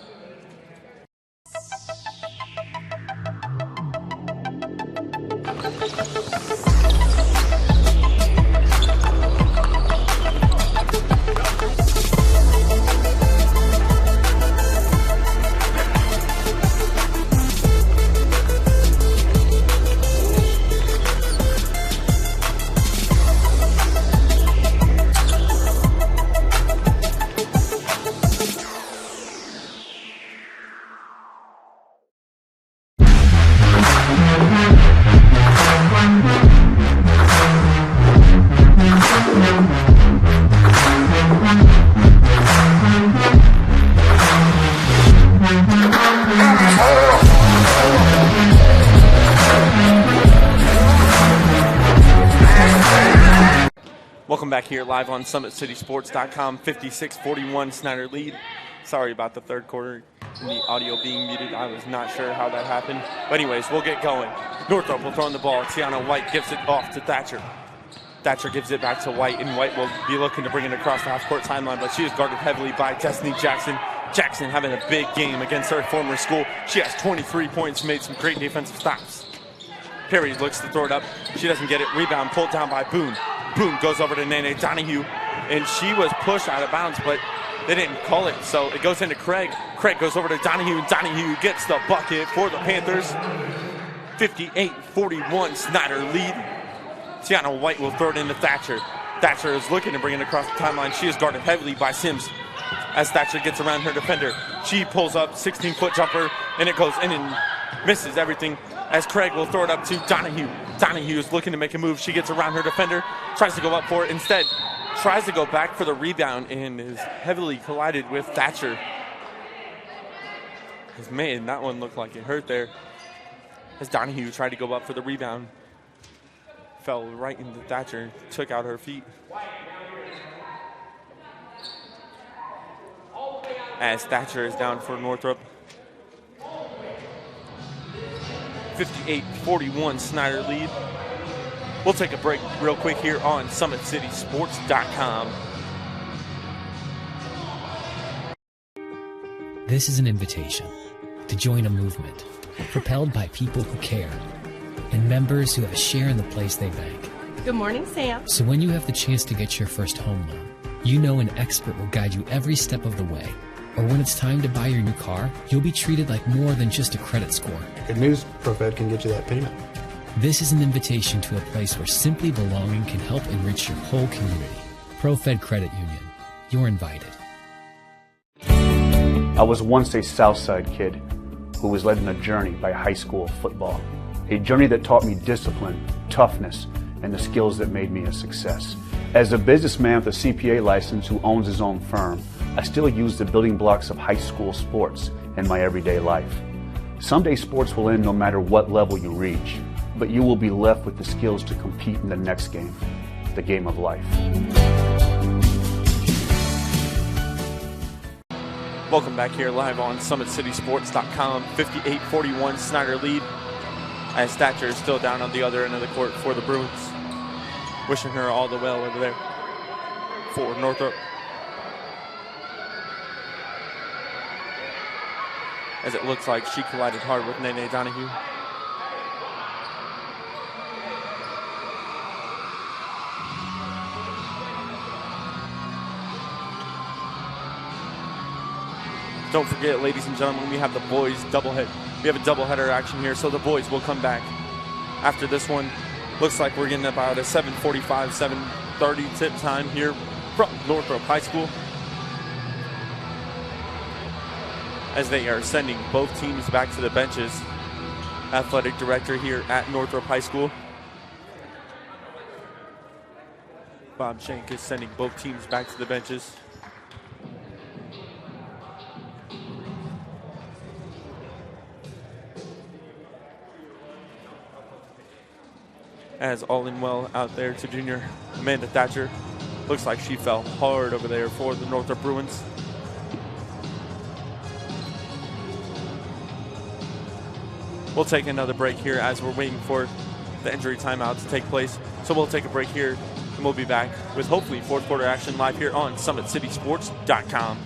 Welcome back here live on SummitCitySports.com. 56-41 Snider lead. Sorry about the third quarter and the audio being muted. I was not sure how that happened. But anyways, we'll get going. Northrop will throw in the ball. Tiana White gives it off to Thatcher. Thatcher gives it back to White, and White will be looking to bring it across the half-court timeline, but she is guarded heavily by Destiny Jackson. Jackson having a big game against her former school. She has 23 points, made some great defensive stops. Perry looks to throw it up. She doesn't get it. Rebound pulled down by Boone. Boone goes over to Nene Donahue, and she was pushed out of bounds, but they didn't call it, so it goes into Craig. Craig goes over to Donahue, and Donahue gets the bucket for the Panthers. 58-41 Snider lead. Tiana White will throw it into Thatcher. Thatcher is looking to bring it across the timeline. She is guarded heavily by Sims. As Thatcher gets around her defender, she pulls up 16-foot jumper, and it goes in and misses everything. As Craig will throw it up to Donahue. Donahue is looking to make a move. She gets around her defender, tries to go up for it. Instead, tries to go back for the rebound and is heavily collided with Thatcher. As man, that one looked like it hurt there. As Donahue tried to go up for the rebound, fell right into Thatcher, took out her feet. as Thatcher is down for Northrop. 58-41 Snider lead. We'll take a break real quick here on SummitCitySports.com. This is an invitation to join a movement propelled by people who care and members who have a share in the place they bank. Good morning, Sam. So when you have the chance to get your first home loan, you know an expert will guide you every step of the way. Or when it's time to buy your new car, you'll be treated like more than just a credit score. Good news, ProFed can get you that payment. This is an invitation to a place where simply belonging can help enrich your whole community. ProFed Credit Union. You're invited. I was once a Southside kid who was led on a journey by high school football. A journey that taught me discipline, toughness, and the skills that made me a success. As a businessman with a CPA license who owns his own firm, I still use the building blocks of high school sports in my everyday life. Someday sports will end no matter what level you reach, but you will be left with the skills to compete in the next game, the game of life. Welcome back here live on SummitCitySports.com. 58-41 Snider lead as Thatcher is still down on the other end of the court for the Bruins. Wishing her all the well over there for Northrop. As it looks like she collided hard with Nene Donahue. Don't forget, ladies and gentlemen, we have the boys doublehead. We have a doubleheader action here, so the boys will come back after this one. Looks like we're getting about a 7:45, 7:30 tip time here from Northrop High School, as they are sending both teams back to the benches. Athletic director here at Northrop High School, Bob Shank, is sending both teams back to the benches. As all in well out there to junior Amanda Thatcher. Looks like she fell hard over there for the Northrop Bruins. We'll take another break here as we're waiting for the injury timeout to take place. So we'll take a break here and we'll be back with hopefully fourth quarter action live here on SummitCitySports.com.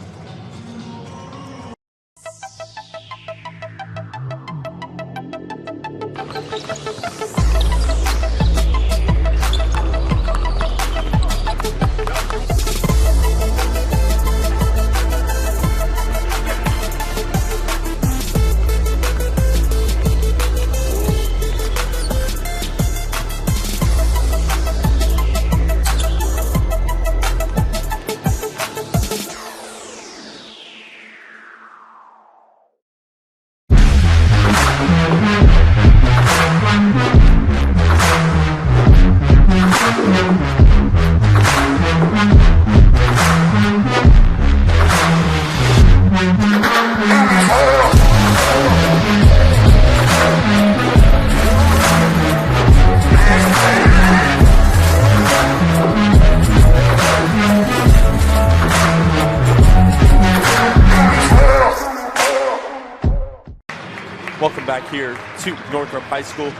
Welcome back here to Northrop High School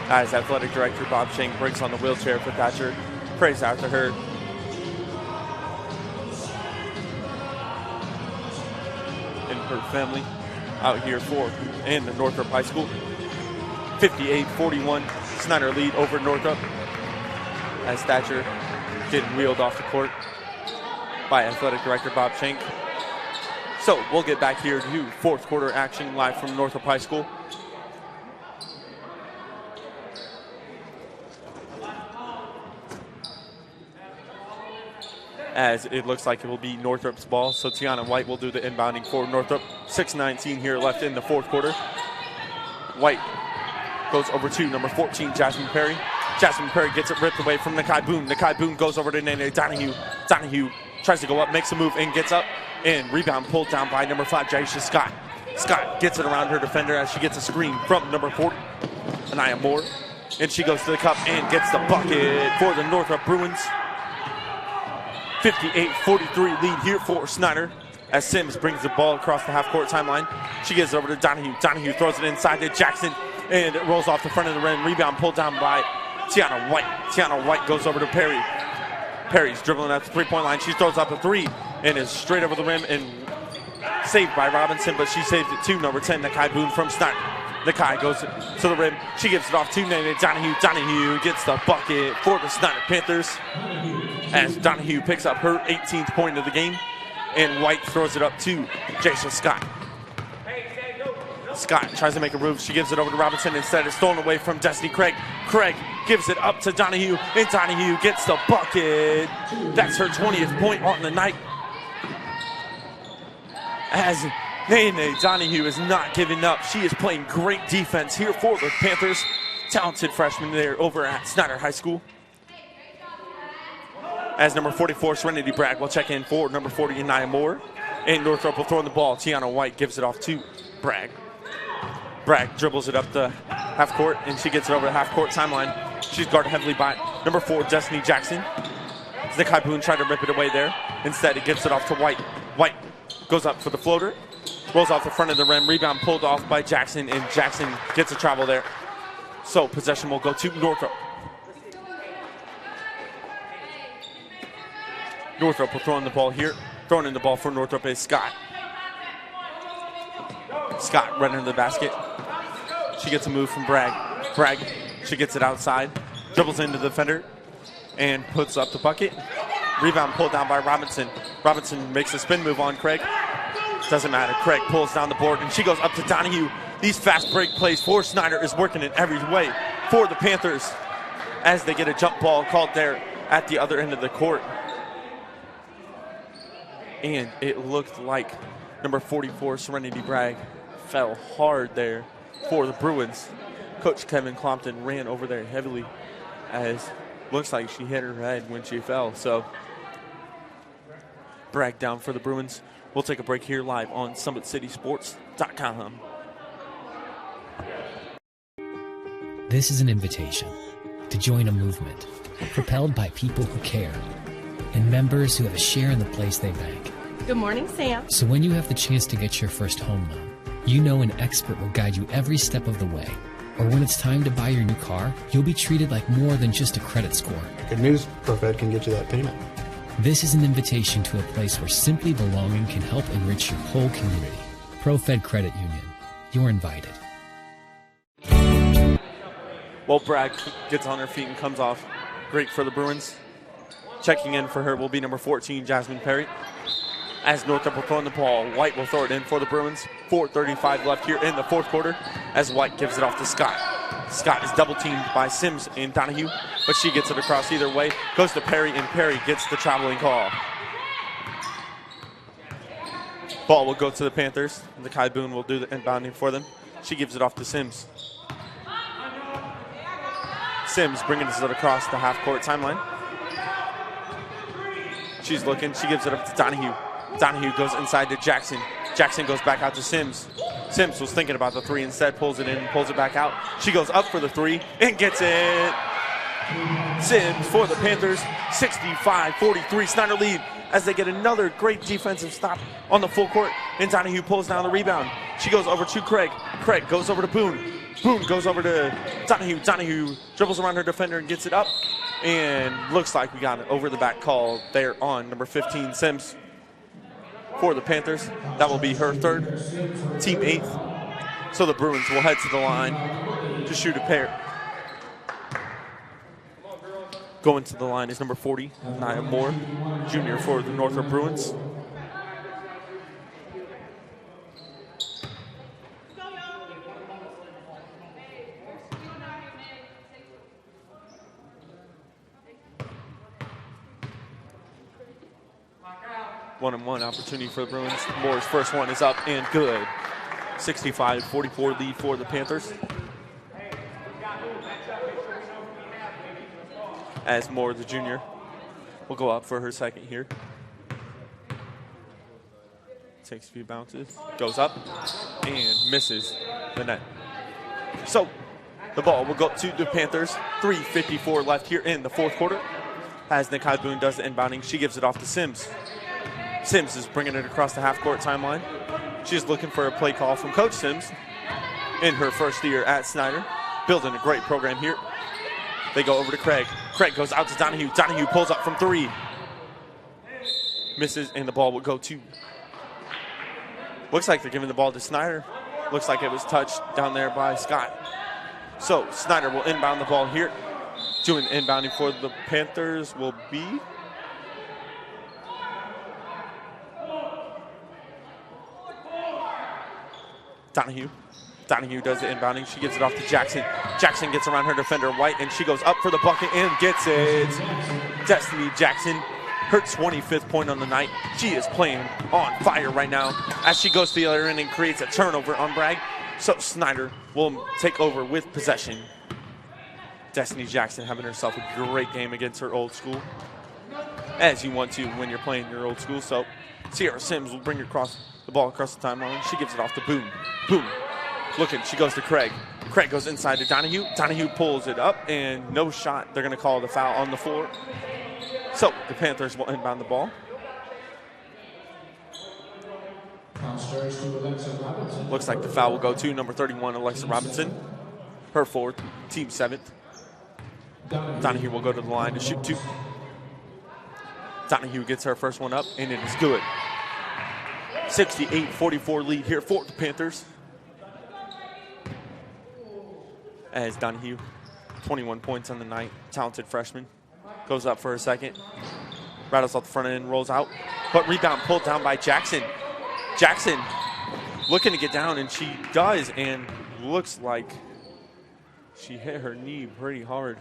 as Athletic Director Bob Shank brings on the wheelchair for Thatcher, prays after her. And her family out here for and the Northrop High School. 58-41 Snider lead over Northrop as Thatcher getting wheeled off the court by Athletic Director Bob Shank. So we'll get back here to fourth quarter action live from Northrop High School. As it looks like it will be Northrop's ball. So Tiana White will do the inbounding for Northrop. 6:19 here left in the fourth quarter. White goes over to number 14, Jasmine Perry. Jasmine Perry gets it ripped away from Nakai Boone. Nakai Boone goes over to Nene Donahue. Donahue tries to go up, makes a move, and gets up. And rebound pulled down by number 5, Jaisha Scott. Scott gets it around her defender as she gets a screen from number 40, Anaya Moore. And she goes to the cup and gets the bucket for the Northrop Bruins. 58-43 lead here for Snider as Sims brings the ball across the half-court timeline. She gives it over to Donahue. Donahue throws it inside to Jackson, and it rolls off the front of the rim. Rebound pulled down by Tiana White. Tiana White goes over to Perry. Perry's dribbling at the three-point line. She throws out the three and is straight over the rim and saved by Robinson, but she saved it to number 10, Nakai Boone from Snider. Nakai goes to the rim. She gives it off to Donahue. Donahue gets the bucket for the Snider Panthers as Donahue picks up her 18th point of the game, and White throws it up to Jason Scott. Scott tries to make a move. She gives it over to Robinson. Instead, it's stolen away from Destiny Craig. Craig gives it up to Donahue, and Donahue gets the bucket. That's her 20th point on the night. As Nene Donahue is not giving up. She is playing great defense here for the Panthers. Talented freshman there over at Snider High School. As number 44, Serenity Bragg will check in for number 40, Anaya Moore. And Northrop will throw in the ball. Tiana White gives it off to Bragg. Bragg dribbles it up the half court, and she gets it over the half court timeline. She's guarded heavily by number 4, Destiny Jackson. Nakai Boone tried to rip it away there. Instead, it gives it off to White. White goes up for the floater, rolls off the front of the rim. Rebound pulled off by Jackson, and Jackson gets a travel there. So possession will go to Northrop. Northrop will throw in the ball here. Throwing in the ball for Northrop is Scott. Scott running to the basket. She gets a move from Bragg. Bragg, she gets it outside, dribbles into the defender, and puts up the bucket. Rebound pulled down by Robinson. Robinson makes a spin move on Craig. Doesn't matter. Craig pulls down the board, and she goes up to Donahue. These fast break plays for Snider is working in every way for the Panthers as they get a jump ball called there at the other end of the court. And it looked like number 44, Serenity Bragg, fell hard there for the Bruins. Coach Kevin Clompton ran over there heavily as looks like she hit her head when she fell. So Bragg down for the Bruins. We'll take a break here live on SummitCitySports.com. This is an invitation to join a movement propelled by people who care and members who have a share in the place they bank. Good morning, Sam. So when you have the chance to get your first home loan, you know an expert will guide you every step of the way. Or when it's time to buy your new car, you'll be treated like more than just a credit score. Good news, ProFed can get you that payment. This is an invitation to a place where simply belonging can help enrich your whole community. ProFed Credit Union. You're invited. Well, Bragg gets on her feet and comes off great for the Bruins. Checking in for her will be number 14, Jasmine Perry. As Northrop will throw in the ball, White will throw it in for the Bruins. 4:35 left here in the fourth quarter as White gives it off to Scott. Scott is double teamed by Sims and Donahue, but she gets it across either way. Goes to Perry, and Perry gets the traveling call. Ball will go to the Panthers. Nakai Boone will do the inbounding for them. She gives it off to Sims. Sims bringing it across the half-court timeline. She's looking. She gives it up to Donahue. Donahue goes inside to Jackson. Jackson goes back out to Sims. Sims was thinking about the three, instead pulls it in and pulls it back out. She goes up for the three and gets it. Sims for the Panthers, 65-43 Snider lead as they get another great defensive stop on the full court, and Donahue pulls down the rebound. She goes over to Craig. Craig goes over to Boone. Boone goes over to Donahue. Donahue dribbles around her defender and gets it up, and looks like we got an over-the-back call there on number 15, Sims. For the Panthers, that will be her third, team 8th. So the Bruins will head to the line to shoot a pair. Going to the line is number 40, Nia Moore, junior for the Northrop Bruins. One-on-one opportunity for the Bruins. Moore's first one is up and good. 65-44 lead for the Panthers. As Moore, the junior, will go up for her second here. Takes a few bounces, goes up, and misses the net. So the ball will go to the Panthers. 3:54 left here in the fourth quarter. As Nakai Boone does the inbounding, she gives it off to Sims. Sims is bringing it across the half-court timeline. She's looking for a play call from Coach Sims in her first year at Snider. Building a great program here. They go over to Craig. Craig goes out to Donahue. Donahue pulls up from 3. Misses, and the ball will go to. Looks like they're giving the ball to Snider. Looks like it was touched down there by Scott. So Snider will inbound the ball here. Doing inbounding for the Panthers will be Donahue. Donahue does the inbounding. She gives it off to Jackson. Jackson gets around her defender, White, and she goes up for the bucket and gets it. Destiny Jackson, her 25th point on the night. She is playing on fire right now as she goes to the other end and creates a turnover on Bragg. So Snider will take over with possession. Destiny Jackson having herself a great game against her old school, as you want to when you're playing your old school. So Sierra Sims will bring the ball across the timeline. She gives it off to Boone. Boone looking, she goes to Craig. Craig goes inside to Donahue. Donahue pulls it up, and no shot. They're going to call the foul on the floor. So the Panthers will inbound the ball. Looks like the foul will go to number 31, Alexa Robinson. Her 4th, team 7th. Donahue will go to the line to shoot 2. Donahue gets her first one up, and it is good. 68-44 lead here for the Panthers. As Donahue, 21 points on the night, talented freshman, goes up for a second, rattles off the front end, rolls out, but rebound pulled down by Jackson. Jackson looking to get down, and she does, and looks like she hit her knee pretty hard.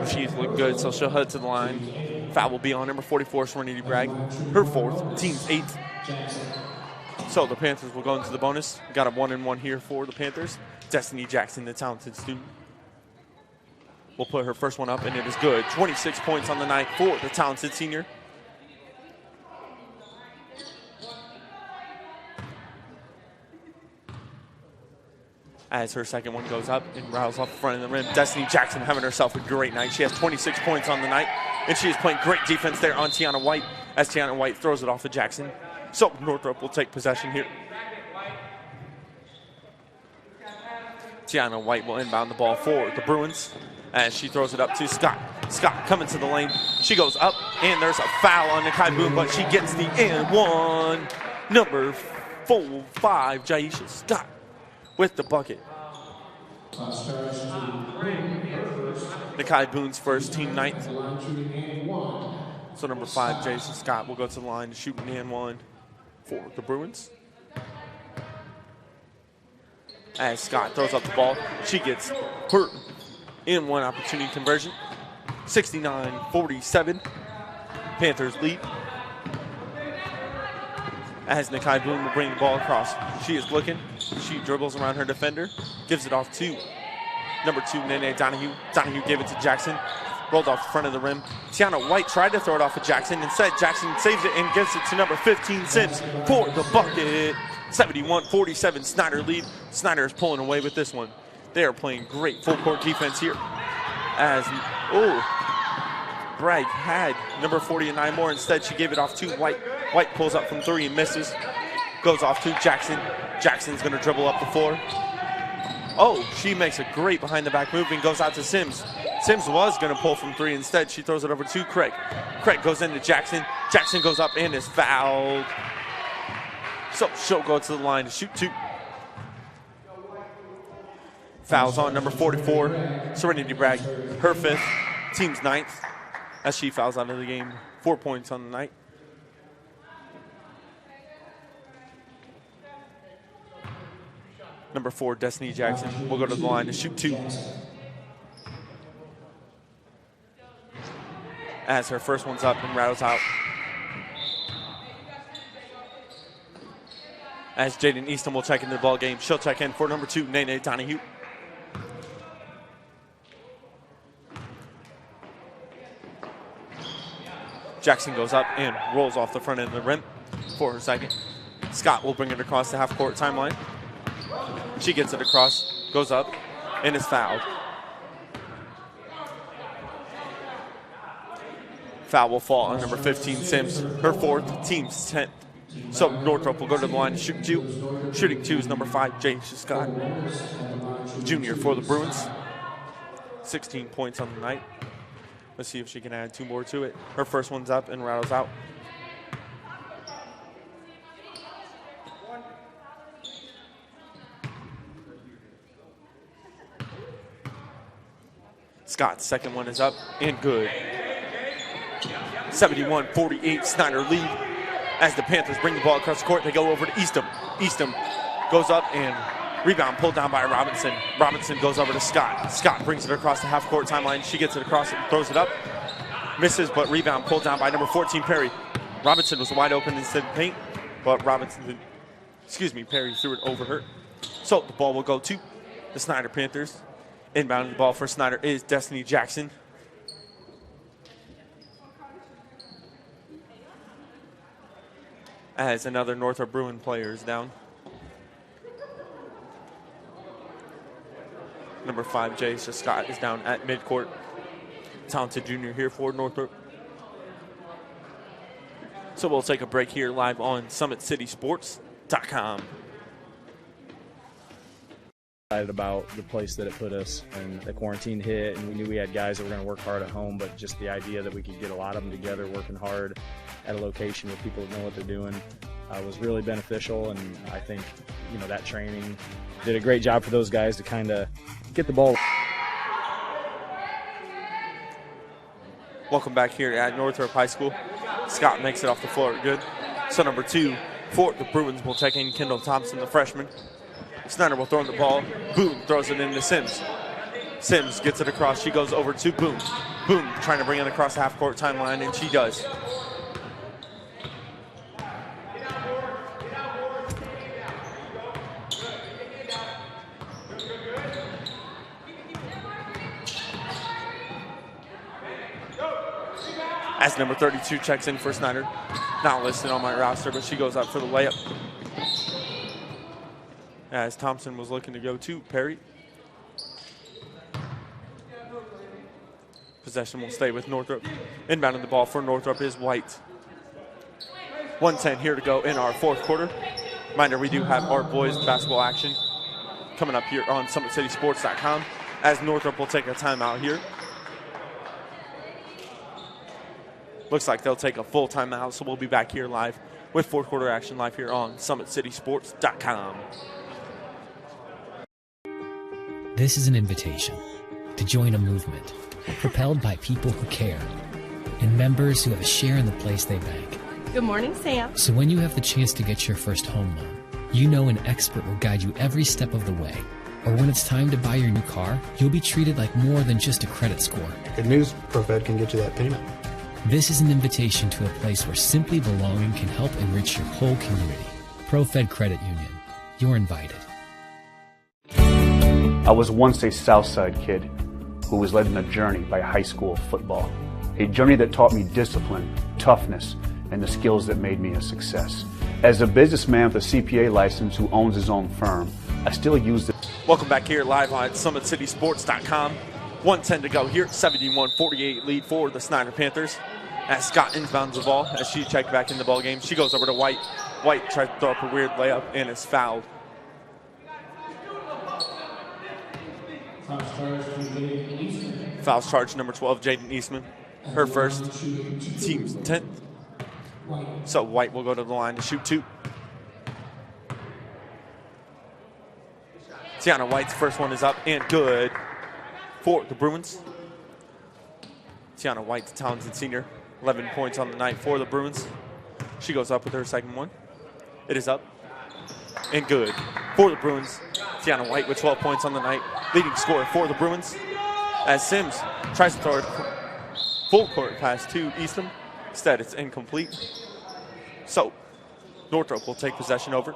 She's looking good, so she'll head to the line. Foul will be on number 44, Serenity Bragg, her 4th, team's 8th. So the Panthers will go into the bonus. Got a 1-and-1 here for the Panthers. Destiny Jackson, the talented student, will put her first one up, and it is good. 26 points on the night for the talented senior. As her second one goes up and rattles off the front of the rim. Destiny Jackson having herself a great night. She has 26 points on the night, and she is playing great defense there on Tiana White as Tiana White throws it off to Jackson. So Northrop will take possession here. Tiana White will inbound the ball for the Bruins as she throws it up to Scott. Scott coming to the lane. She goes up, and there's a foul on Nakai Boone, but she gets the and one. Number 5, Jaisha Scott with the bucket. Nakai Boone's first, team 9th. So number 5, Jason Scott, will go to the line to shoot an and one for the Bruins. As Scott throws up the ball, she gets her in one opportunity conversion. 69-47. Panthers lead. As Nakai Boone will bring the ball across. She is looking. She dribbles around her defender. Gives it off to number 2, Nene Donahue. Donahue gave it to Jackson. Rolled off the front of the rim. Tiana White tried to throw it off of Jackson. Instead, Jackson saves it and gives it to number 15, Sims, for the bucket. 71-47, Snider lead. Snider is pulling away with this one. They are playing great full-court defense here. As, Bragg had number 40 and 9 more. Instead, she gave it off to White. White pulls up from 3 and misses. Goes off to Jackson. Jackson's going to dribble up the floor. Oh, she makes a great behind-the-back move and goes out to Sims. Sims was going to pull from 3. Instead, she throws it over to Craig. Craig goes into Jackson. Jackson goes up and is fouled. So she'll go to the line to shoot 2. Fouls on number 44, Serenity Bragg, her 5th, team's 9th, as she fouls out of the game. 4 points on the night. Number 4, Destiny Jackson, will go to the line to shoot 2. As her first one's up and rattles out. As Jaden Easton will check into the ball game, she'll check in for number 2, Nene Donahue. Jackson goes up and rolls off the front end of the rim for her second. Scott will bring it across the half-court timeline. She gets it across, goes up, and is fouled. Foul will fall on number 15, Sims, her 4th, team's 10th. So Northrop will go to the line to shoot 2. Shooting 2 is number 5, James Scott, junior for the Bruins. 16 points on the night. Let's see if she can add 2 more to it. Her first one's up and rattles out. Scott's second one is up and good. 71-48, Snider lead. As the Panthers bring the ball across the court, they go over to Eastham. Eastham goes up and rebound pulled down by Robinson. Robinson goes over to Scott. Scott brings it across the half-court timeline. She gets it across and throws it up. Misses, but rebound pulled down by number 14, Perry. Robinson was wide open instead of paint, but Perry threw it over her. So the ball will go to the Snider Panthers. Inbounding the ball for Snider is Destiny Jackson. As another Northrop Bruin player is down. Number 5, Jace Scott, is down at midcourt. Talented junior here for Northrop. So we'll take a break here live on SummitCitySports.com. Excited about the place that it put us, and the quarantine hit, and we knew we had guys that were going to work hard at home, but just the idea that we could get a lot of them together working hard at a location where people know what they're doing was really beneficial. And I think, that training did a great job for those guys to kind of get the ball. Welcome back here at Northrop High School. Scott makes it off the floor good. So number 2 for the Bruins will check in Kendall Thompson, the freshman. Snider will throw in the ball. Boone throws it into Sims. Sims gets it across. She goes over to Boone. Boone trying to bring it across the half-court timeline, and she does. As number 32 checks in for Snider. Not listed on my roster, but she goes up for the layup. As Thompson was looking to go to Perry. Possession will stay with Northrop. Inbounding the ball for Northrop is White. 1:10 here to go in our 4th quarter. Reminder, we do have our boys basketball action coming up here on SummitCitySports.com, as Northrop will take a timeout here. Looks like they'll take a full timeout, so we'll be back here live with 4th quarter action live here on SummitCitySports.com. This is an invitation to join a movement propelled by people who care and members who have a share in the place they bank. Good morning, Sam. So when you have the chance to get your first home loan, you know an expert will guide you every step of the way. Or when it's time to buy your new car, you'll be treated like more than just a credit score. Good news, ProFed can get you that payment. This is an invitation to a place where simply belonging can help enrich your whole community. ProFed Credit Union. You're invited. I was once a Southside kid who was led on a journey by high school football. A journey that taught me discipline, toughness, and the skills that made me a success. As a businessman with a CPA license who owns his own firm, I still use it. Welcome back here live on SummitCitySports.com. 1:10 to go here. 71-48 lead for the Snider Panthers. As Scott inbounds the ball, as she checked back in the ball game, she goes over to White. White tries to throw up a weird layup and is fouled. Fouls charged number 12, Jaden Eastman. Her first, team's 10th. So White will go to the line to shoot 2. Tiana White's first one is up and good for the Bruins. Tiana White, the talented senior, 11 points on the night for the Bruins. She goes up with her second one. It is up and good for the Bruins. Tiana White with 12 points on the night, leading scorer for the Bruins. As Sims tries to throw it full court pass to Eastham. Instead, it's incomplete. So Northrop will take possession over.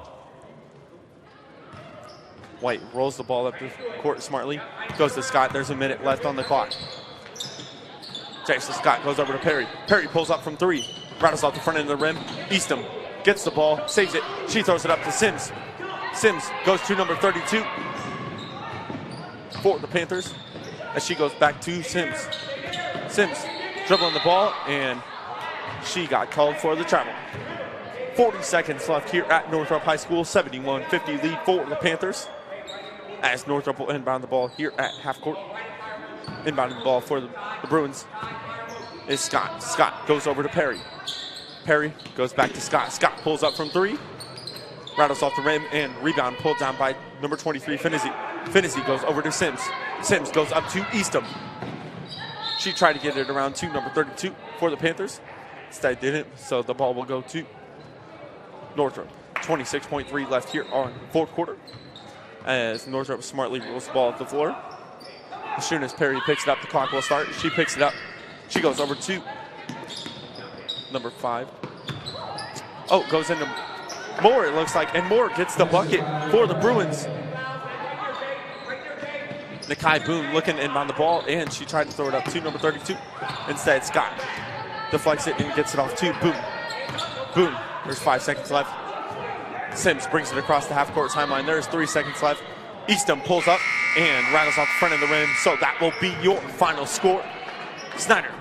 White rolls the ball up the court smartly. Goes to Scott. There's a minute left on the clock. Jason Scott goes over to Perry. Perry pulls up from 3. Rattles off the front end of the rim. Eastham gets the ball, saves it. She throws it up to Sims. Sims goes to number 32 for the Panthers as she goes back to Sims. Sims dribbling the ball, and she got called for the travel. 40 seconds left here at Northrop High School. 71-50 lead for the Panthers, as Northrop will inbound the ball here at half court. Inbounding the ball for the Bruins is Scott. Scott goes over to Perry. Perry goes back to Scott. Scott pulls up from three, rattles off the rim, and rebound pulled down by number 23, Finney. Finney goes over to Sims. Sims goes up to Eastham. She tried to get it around to number 32 for the Panthers. Instead didn't, so the ball will go to Northrop. 26.3 left here on fourth quarter, as Northrop smartly rolls the ball up the floor. As soon as Perry picks it up, the clock will start. She picks it up. She goes over to number 5. Oh, goes into Moore, it looks like, and Moore gets the bucket for the Bruins. Nakai Boone looking to inbound the ball, and she tried to throw it up to number 32. Instead, Scott deflects it and gets it off to Boone. Boone, there's 5 seconds left. Sims brings it across the half-court timeline. There's 3 seconds left. Eastham pulls up and rattles off the front of the rim, so that will be your final score. Snider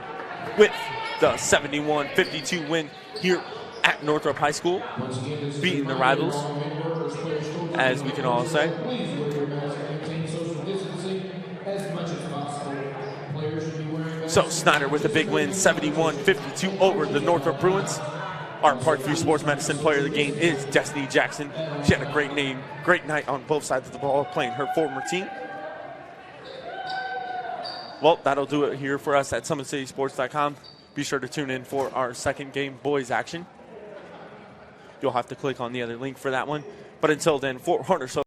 with the 71-52 win here at Northrop High School, beating the rivals, as we can all say. So Snider with a big win, 71-52 over the Northrop Bruins. Our Parkview Sports Medicine player of the game is Destiny Jackson. She had a great night on both sides of the ball, playing her former team. Well, that'll do it here for us at SummitCitySports.com. Be sure to tune in for our second game boys action. You'll have to click on the other link for that one. But until then, for Hunter